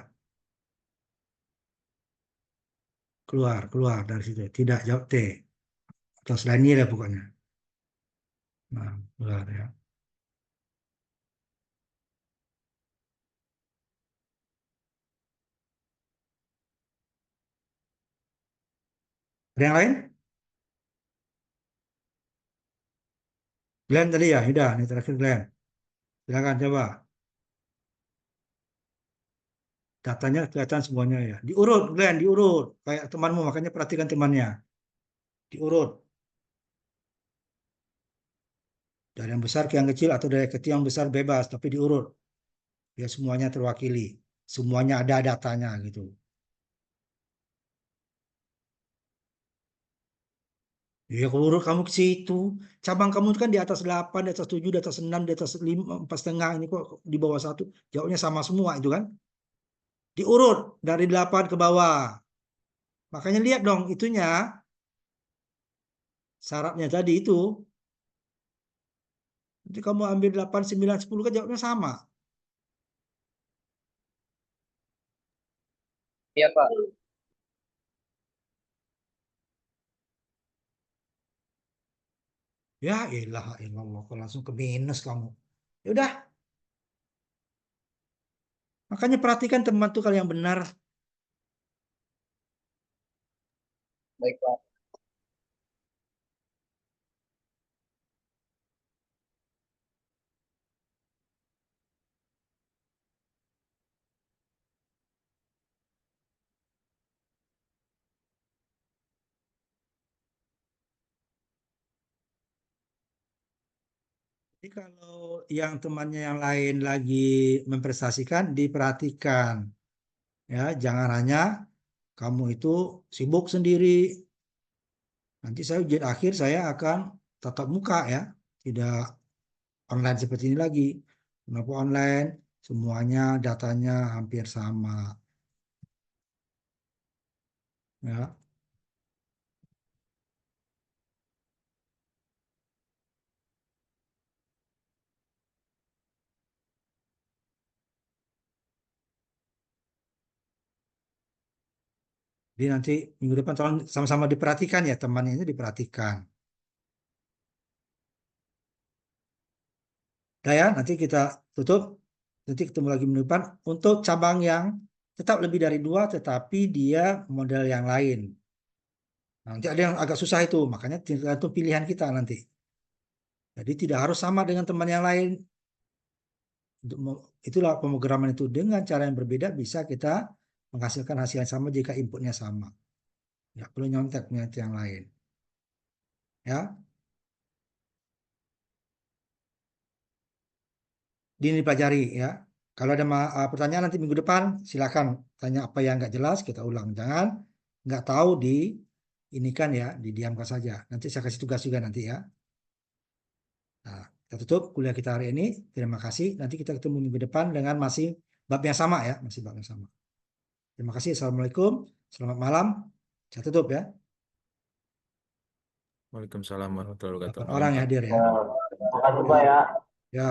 Keluar dari situ. Tidak, jawab T. Atau selain ini lah pokoknya. Nah, keluar ya. Ada yang lain? Glenn tadi ya, udah. Ini terakhir Glenn. Silakan coba. Datanya kelihatan semuanya ya. Diurut, Glenn, diurut. Kayak temanmu, makanya perhatikan temannya. Diurut. Dari yang besar ke yang kecil atau dari kecil yang besar bebas, tapi diurut. Ya semuanya terwakili. Semuanya ada datanya gitu. Ya kalau urut kamu ke situ, cabang kamu kan di atas 8, di atas 7, di atas 6, di atas 5, 4,5, ini kok di bawah 1. Jauhnya sama semua itu kan. Diurut dari 8 ke bawah. Makanya lihat dong itunya, syaratnya tadi itu. Nanti kamu ambil 8, 9, 10 kan jawabnya sama. Iya, Pak. Ya ilah illallah, kok langsung ke minus kamu. Ya udah, makanya perhatikan teman tuh kalau yang benar. Baik, Pak. Jadi kalau yang temannya yang lain lagi memprestasikan, diperhatikan. Ya, jangan hanya kamu itu sibuk sendiri. Nanti saya ujian akhir saya akan tatap muka ya, tidak online seperti ini lagi. Kenapa online? Semuanya datanya hampir sama. Ya, jadi nanti minggu depan tolong sama-sama diperhatikan ya, temannya ini diperhatikan. Udah ya, nanti kita tutup. Nanti ketemu lagi minggu depan untuk cabang yang tetap lebih dari 2, tetapi dia model yang lain. Nanti ada yang agak susah itu, makanya tergantung pilihan kita nanti. Jadi tidak harus sama dengan teman yang lain. Itulah pemrograman itu, dengan cara yang berbeda bisa kita menghasilkan hasil yang sama jika inputnya sama. Ya perlu nyontek punya yang lain. Ya, ini dipelajari ya. Kalau ada pertanyaan nanti minggu depan, silakan tanya apa yang nggak jelas, kita ulang. Jangan nggak tahu ini kan ya, didiamkan saja. Nanti saya kasih tugas juga nanti ya. Nah, kita tutup kuliah kita hari ini. Terima kasih. Nanti kita ketemu minggu depan dengan masih bab yang sama ya, masih bab yang sama. Terima kasih. Assalamualaikum. Selamat malam. Saya tutup ya. Waalaikumsalam warahmatullahi 8 wabarakatuh. orang Malam, yang Pak. hadir ya. Ya, makasih Pak ya. Ya.